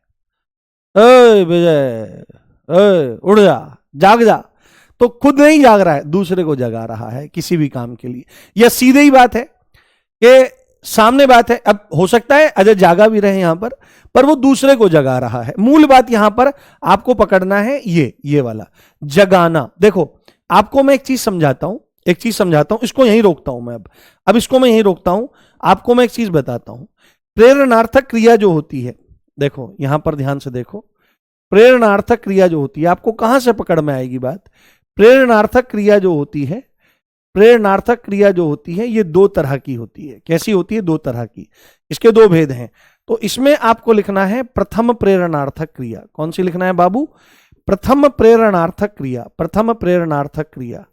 [SPEAKER 1] विजय उठ जा, जाग जा, तो खुद नहीं जाग रहा है, दूसरे को जगा रहा है किसी भी काम के लिए। यह सीधी ही बात है कि सामने बात है। अब हो सकता है अजय जागा भी रहे यहां पर वो दूसरे को जगा रहा है। मूल बात यहां पर आपको पकड़ना है ये वाला जगाना। देखो आपको मैं एक चीज समझाता हूं, इसको यहीं रोकता हूं मैं। अब इसको मैं यहीं रोकता हूं, आपको मैं एक चीज बताता हूं। प्रेरणार्थक क्रिया जो होती है, देखो यहां पर ध्यान से देखो, प्रेरणार्थक क्रिया जो होती है, आपको कहां से पकड़ में आएगी बात? प्रेरणार्थक क्रिया जो होती है, प्रेरणार्थक क्रिया जो होती है ये दो तरह की होती है। कैसी होती है? दो तरह की। इसके दो भेद हैं। तो इसमें आपको लिखना है प्रथम प्रेरणार्थक क्रिया। कौन सी लिखना है बाबू? प्रथम प्रेरणार्थक क्रिया, प्रथम प्रेरणार्थक क्रिया,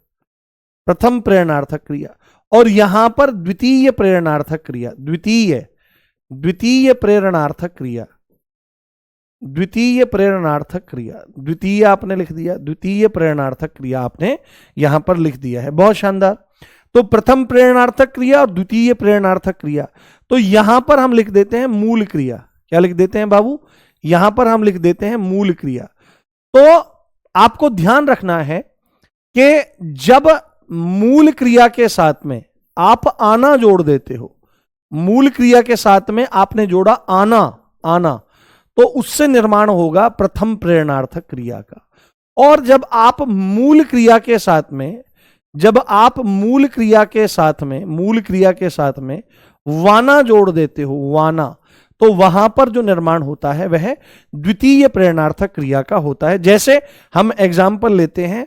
[SPEAKER 1] प्रथम प्रेरणार्थक क्रिया। और यहां पर द्वितीय प्रेरणार्थक क्रिया, द्वितीय प्रेरणार्थक क्रिया, द्वितीय प्रेरणार्थक क्रिया, द्वितीय आपने लिख दिया, द्वितीय प्रेरणार्थक क्रिया आपने यहां पर लिख दिया है। बहुत शानदार। तो प्रथम प्रेरणार्थक क्रिया और द्वितीय प्रेरणार्थक क्रिया, तो यहां पर हम लिख देते हैं मूल क्रिया। क्या लिख देते हैं बाबू? यहां पर हम लिख देते हैं मूल क्रिया। तो आपको ध्यान रखना है कि जब मूल क्रिया के साथ में आप आना जोड़ देते हो, मूल क्रिया के साथ में आपने जोड़ा आना, आना, तो उससे निर्माण होगा प्रथम प्रेरणार्थक क्रिया का। और जब आप मूल क्रिया के साथ में, जब आप मूल क्रिया के साथ में, मूल क्रिया के साथ में वाना जोड़ देते हो, वाना, तो वहां पर जो निर्माण होता है वह द्वितीय प्रेरणार्थक क्रिया का होता है। जैसे हम एग्जाम्पल लेते हैं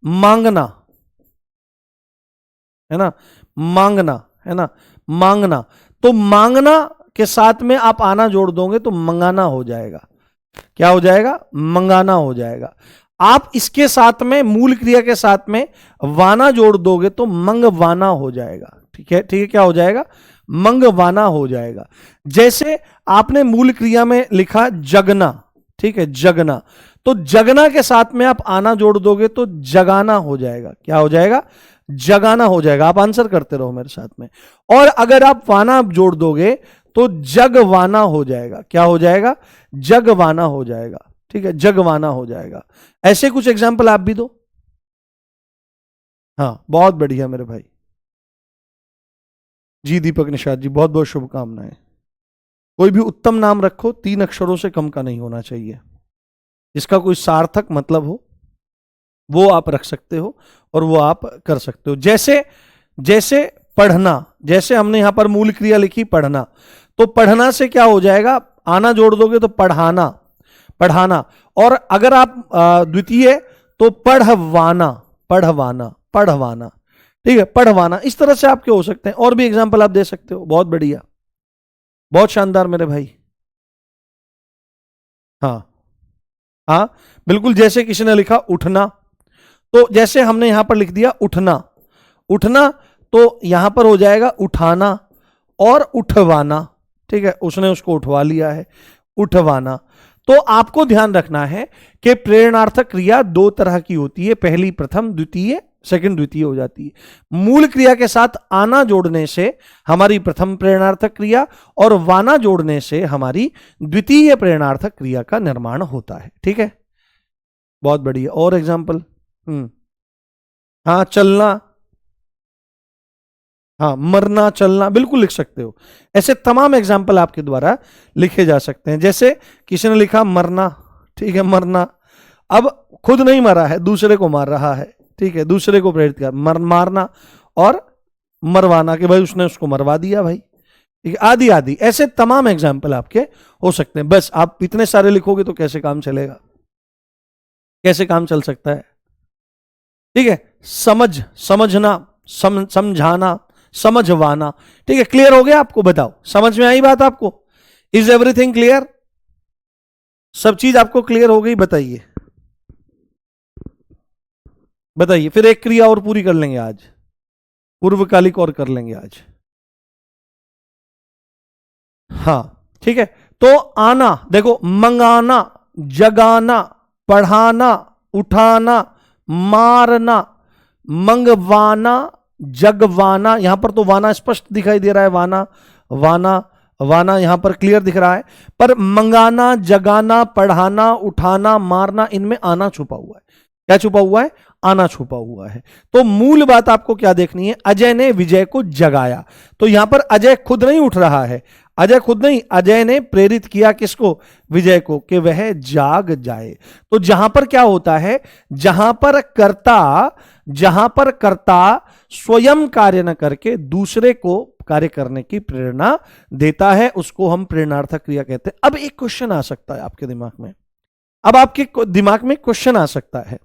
[SPEAKER 1] मांगना, है ना, मांगना, है ना, मांगना, तो मांगना के साथ में आप आना जोड़ दोगे तो मंगाना हो जाएगा। क्या हो जाएगा? मंगाना हो जाएगा। आप इसके साथ में, मूल क्रिया के साथ में वाना जोड़ दोगे तो मंगवाना हो जाएगा। ठीक है, ठीक है, क्या हो जाएगा? मंगवाना हो जाएगा। जैसे आपने मूल क्रिया में लिखा जगना, ठीक है, जगना, तो जगना के साथ में आप आना जोड़ दोगे तो जगाना हो जाएगा। क्या हो जाएगा? जगाना हो जाएगा। आप आंसर करते रहो मेरे साथ में। और अगर आप वाना जोड़ दोगे तो जगवाना हो जाएगा। क्या हो जाएगा? जगवाना हो जाएगा। ठीक है, जगवाना हो जाएगा। ऐसे कुछ एग्जाम्पल आप भी दो। हाँ, बहुत बढ़िया मेरे भाई जी। दीपक निषाद जी, बहुत बहुत शुभकामनाएं। कोई भी उत्तम नाम रखो, 3 अक्षरों से कम का नहीं होना चाहिए, इसका कोई सार्थक मतलब हो वो आप रख सकते हो और वो आप कर सकते हो। जैसे जैसे पढ़ना, जैसे हमने यहां पर मूल क्रिया लिखी पढ़ना, तो पढ़ना से क्या हो जाएगा? आना जोड़ दोगे तो पढ़ाना, पढ़ाना। और अगर आप द्वितीय तो पढ़वाना, पढ़वाना, पढ़वाना। ठीक है, पढ़वाना। इस तरह से आपके हो सकते हैं। और भी एग्जाम्पल आप दे सकते हो। बहुत बढ़िया, बहुत शानदार मेरे भाई। हाँ हाँ बिल्कुल। जैसे किसी ने लिखा उठना, तो जैसे हमने यहां पर लिख दिया उठना, उठना, तो यहां पर हो जाएगा उठाना और उठवाना। ठीक है, उसने उसको उठवा लिया है, उठवाना। तो आपको ध्यान रखना है कि प्रेरणार्थक क्रिया 2 तरह की होती है। पहली प्रथम, द्वितीय, सेकंड द्वितीय हो जाती है। मूल क्रिया के साथ आना जोड़ने से हमारी प्रथम प्रेरणार्थक क्रिया और वाना जोड़ने से हमारी द्वितीय प्रेरणार्थक क्रिया का निर्माण होता है। ठीक है, बहुत बढ़िया। और एग्जाम्पल? हाँ, चलना, हाँ, मरना, चलना, बिल्कुल लिख सकते हो। ऐसे तमाम एग्जाम्पल आपके द्वारा लिखे जा सकते हैं। जैसे किसी ने लिखा मरना, ठीक है, मरना, अब खुद नहीं मरा है, दूसरे को मार रहा है। ठीक है, दूसरे को प्रेरित कर, मारना और मरवाना, कि भाई उसने उसको मरवा दिया भाई। ठीक है, आदि आदि ऐसे तमाम एग्जाम्पल आपके हो सकते हैं। बस आप इतने सारे लिखोगे तो कैसे काम चलेगा, कैसे काम चल सकता है? ठीक है, समझ, समझना, समझाना, समझवाना। ठीक है, क्लियर हो गया आपको? बताओ, समझ में आई बात आपको? Is everything clear? सब चीज आपको क्लियर हो गई? बताइए, बताइए। फिर एक क्रिया और पूरी कर लेंगे आज, पूर्वकालिक और कर लेंगे आज। हाँ, ठीक है। तो आना, देखो, मंगाना, जगाना, पढ़ाना, उठाना, मारना, मंगवाना, जगवाना। यहां पर तो वाना स्पष्ट दिखाई दे रहा है, वाना, वाना, वाना यहां पर क्लियर दिख रहा है। पर मंगाना, जगाना, पढ़ाना, उठाना, मारना, इनमें आना छुपा हुआ है। क्या छुपा हुआ है? आना छुपा हुआ है। तो मूल बात आपको क्या देखनी है? अजय ने विजय को जगाया, तो यहां पर अजय खुद नहीं उठ रहा है, अजय खुद नहीं, अजय ने प्रेरित किया किसको? विजय को, कि वह जाग जाए। तो जहां पर क्या होता है? जहां पर कर्ता स्वयं कार्य न करके दूसरे को कार्य करने की प्रेरणा देता है, उसको हम प्रेरणार्थक क्रिया कहते हैं। अब एक क्वेश्चन आ सकता है आपके दिमाग में, अब आपके दिमाग में क्वेश्चन आ सकता है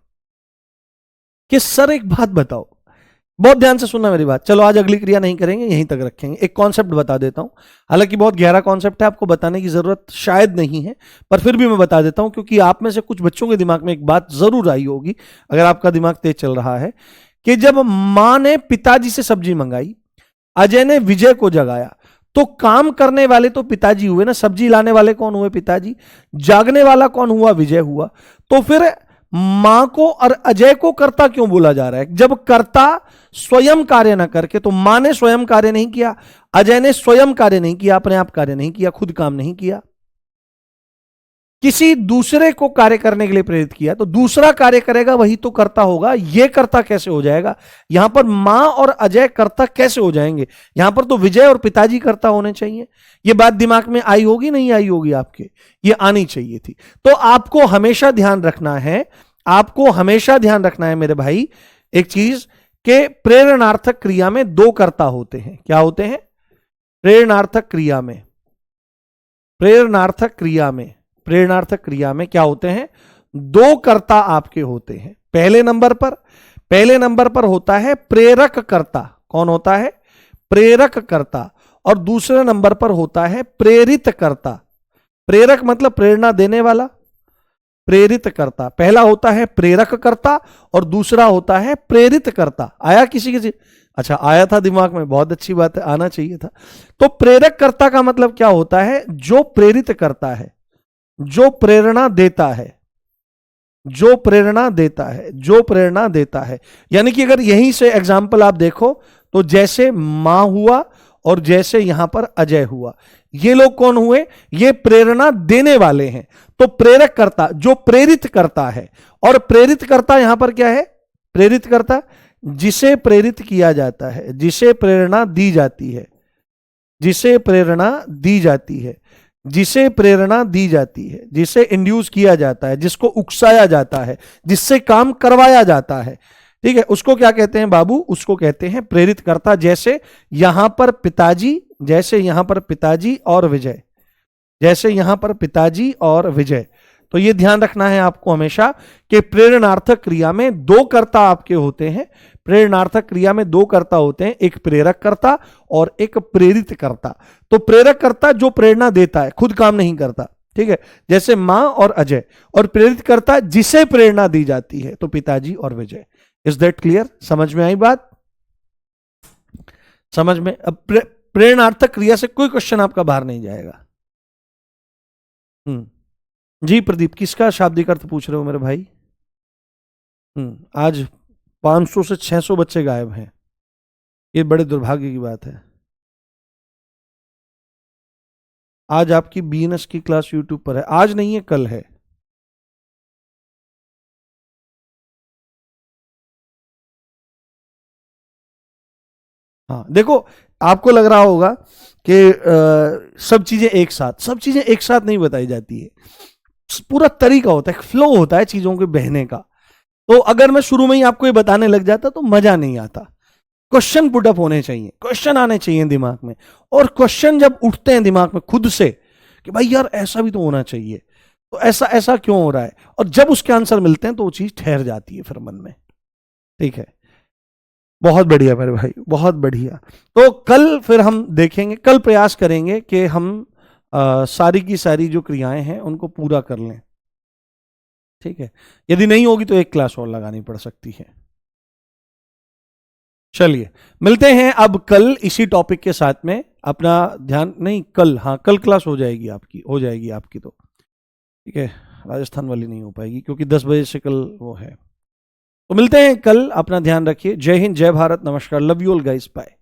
[SPEAKER 1] कि सर एक बात बताओ, बहुत ध्यान से सुनना मेरी बात। चलो आज अगली क्रिया नहीं करेंगे, यहीं तक रखेंगे। एक कॉन्सेप्ट बता देता हूं, हालांकि बहुत गहरा कॉन्सेप्ट है, आपको बताने की जरूरत शायद नहीं है, पर फिर भी मैं बता देता हूं, क्योंकि आप में से कुछ बच्चों के दिमाग में एक बात जरूर आई होगी, अगर आपका दिमाग तेज चल रहा है, कि जब मां ने पिताजी से सब्जी मंगाई, अजय ने विजय को जगाया, तो काम करने वाले तो पिताजी हुए ना, सब्जी लाने वाले कौन हुए? पिताजी। जागने वाला कौन हुआ? विजय हुआ। तो फिर मां को और अजय को कर्ता क्यों बोला जा रहा है? जब कर्ता स्वयं कार्य ना करके, तो मां ने स्वयं कार्य नहीं किया, अजय ने स्वयं कार्य नहीं किया, अपने आप कार्य नहीं किया, खुद काम नहीं किया। किसी दूसरे को कार्य करने के लिए प्रेरित किया, तो दूसरा कार्य करेगा वही तो कर्ता होगा। ये कर्ता कैसे हो जाएगा? यहां पर मां और अजय कर्ता कैसे हो जाएंगे? यहां पर तो विजय और पिताजी कर्ता होने चाहिए। ये बात दिमाग में आई होगी, नहीं आई होगी आपके? ये आनी चाहिए थी। तो आपको हमेशा ध्यान रखना है, आपको हमेशा ध्यान रखना है मेरे भाई एक चीज, के प्रेरणार्थक क्रिया में दो कर्ता होते हैं। क्या होते हैं? प्रेरणार्थक क्रिया में, प्रेरणार्थक क्रिया में, प्रेरणार्थक क्रिया में क्या होते हैं? दो कर्ता आपके होते हैं। पहले नंबर पर होता है प्रेरक कर्ता। कौन होता है? प्रेरक कर्ता। और दूसरे नंबर पर होता है प्रेरित कर्ता। प्रेरक मतलब प्रेरणा देने वाला, प्रेरित कर्ता। पहला होता है प्रेरक कर्ता और दूसरा होता है प्रेरित कर्ता। आया किसी? अच्छा, आया था दिमाग में, बहुत अच्छी बात है, आना चाहिए था। तो प्रेरक कर्ता का मतलब क्या होता है? जो प्रेरित करता है, जो प्रेरणा देता है, जो प्रेरणा देता है, जो प्रेरणा देता है। यानी कि अगर यहीं से एग्जाम्पल आप देखो तो जैसे मां हुआ और जैसे यहां पर अजय हुआ, ये लोग कौन हुए? ये प्रेरणा देने वाले हैं। तो प्रेरक कर्ता जो प्रेरित करता है, और प्रेरित करता यहां पर क्या है? प्रेरित करता जिसे प्रेरित किया जाता है, जिसे प्रेरणा दी जाती है, जिसे प्रेरणा दी जाती है, जिसे प्रेरणा दी जाती है, जिसे इंड्यूस किया जाता है, जिसको उकसाया जाता है, जिससे काम करवाया जाता है। ठीक है, उसको क्या कहते हैं बाबू? उसको कहते हैं प्रेरित करता। जैसे यहां पर पिताजी, जैसे यहां पर पिताजी और विजय, जैसे यहां पर पिताजी और विजय। तो ये ध्यान रखना है आपको हमेशा कि प्रेरणार्थक क्रिया में दो कर्ता आपके होते हैं। प्रेरणार्थक क्रिया में दो कर्ता होते हैं, एक प्रेरक कर्ता और एक प्रेरित कर्ता। तो प्रेरक कर्ता जो प्रेरणा देता है, खुद काम नहीं करता, ठीक है, जैसे मां और अजय। और प्रेरित कर्ता जिसे प्रेरणा दी जाती है, तो पिताजी और विजय। Is that clear? समझ में आई बात? समझ में? अब प्रेरणार्थक क्रिया से कोई क्वेश्चन आपका बाहर नहीं जाएगा। जी प्रदीप, किसका शाब्दिक अर्थ पूछ रहे हो मेरे भाई? आज 500 से 600 बच्चे गायब हैं, ये बड़े दुर्भाग्य की बात है। आज आपकी बीएनएस की क्लास यूट्यूब पर है, आज नहीं है कल है। हाँ देखो, आपको लग रहा होगा कि सब चीजें एक साथ नहीं बताई जाती है। पूरा तरीका होता है, फ्लो होता है चीजों के बहने का। तो अगर मैं शुरू में ही आपको ये बताने लग जाता तो मजा नहीं आता। क्वेश्चन पुटअप होने चाहिए, क्वेश्चन आने चाहिए दिमाग में। और क्वेश्चन जब उठते हैं दिमाग में खुद से कि भाई यार ऐसा भी तो होना चाहिए, तो ऐसा ऐसा क्यों हो रहा है, और जब उसके आंसर मिलते हैं तो वो चीज ठहर जाती है फिर मन में। ठीक है, बहुत बढ़िया मेरे भाई, बहुत बढ़िया। तो कल फिर हम देखेंगे, कल प्रयास करेंगे कि हम सारी की सारी जो क्रियाएं हैं उनको पूरा कर लें। ठीक है, यदि नहीं होगी तो एक क्लास और लगानी पड़ सकती है। चलिए मिलते हैं अब कल इसी टॉपिक के साथ में। अपना ध्यान, नहीं कल, हाँ कल क्लास हो जाएगी आपकी, हो जाएगी आपकी तो। ठीक है, राजस्थान वाली नहीं हो पाएगी क्योंकि 10 बजे से कल वो है। तो मिलते हैं कल, अपना ध्यान रखिए। जय हिंद, जय भारत, नमस्कार, love you all guys, bye.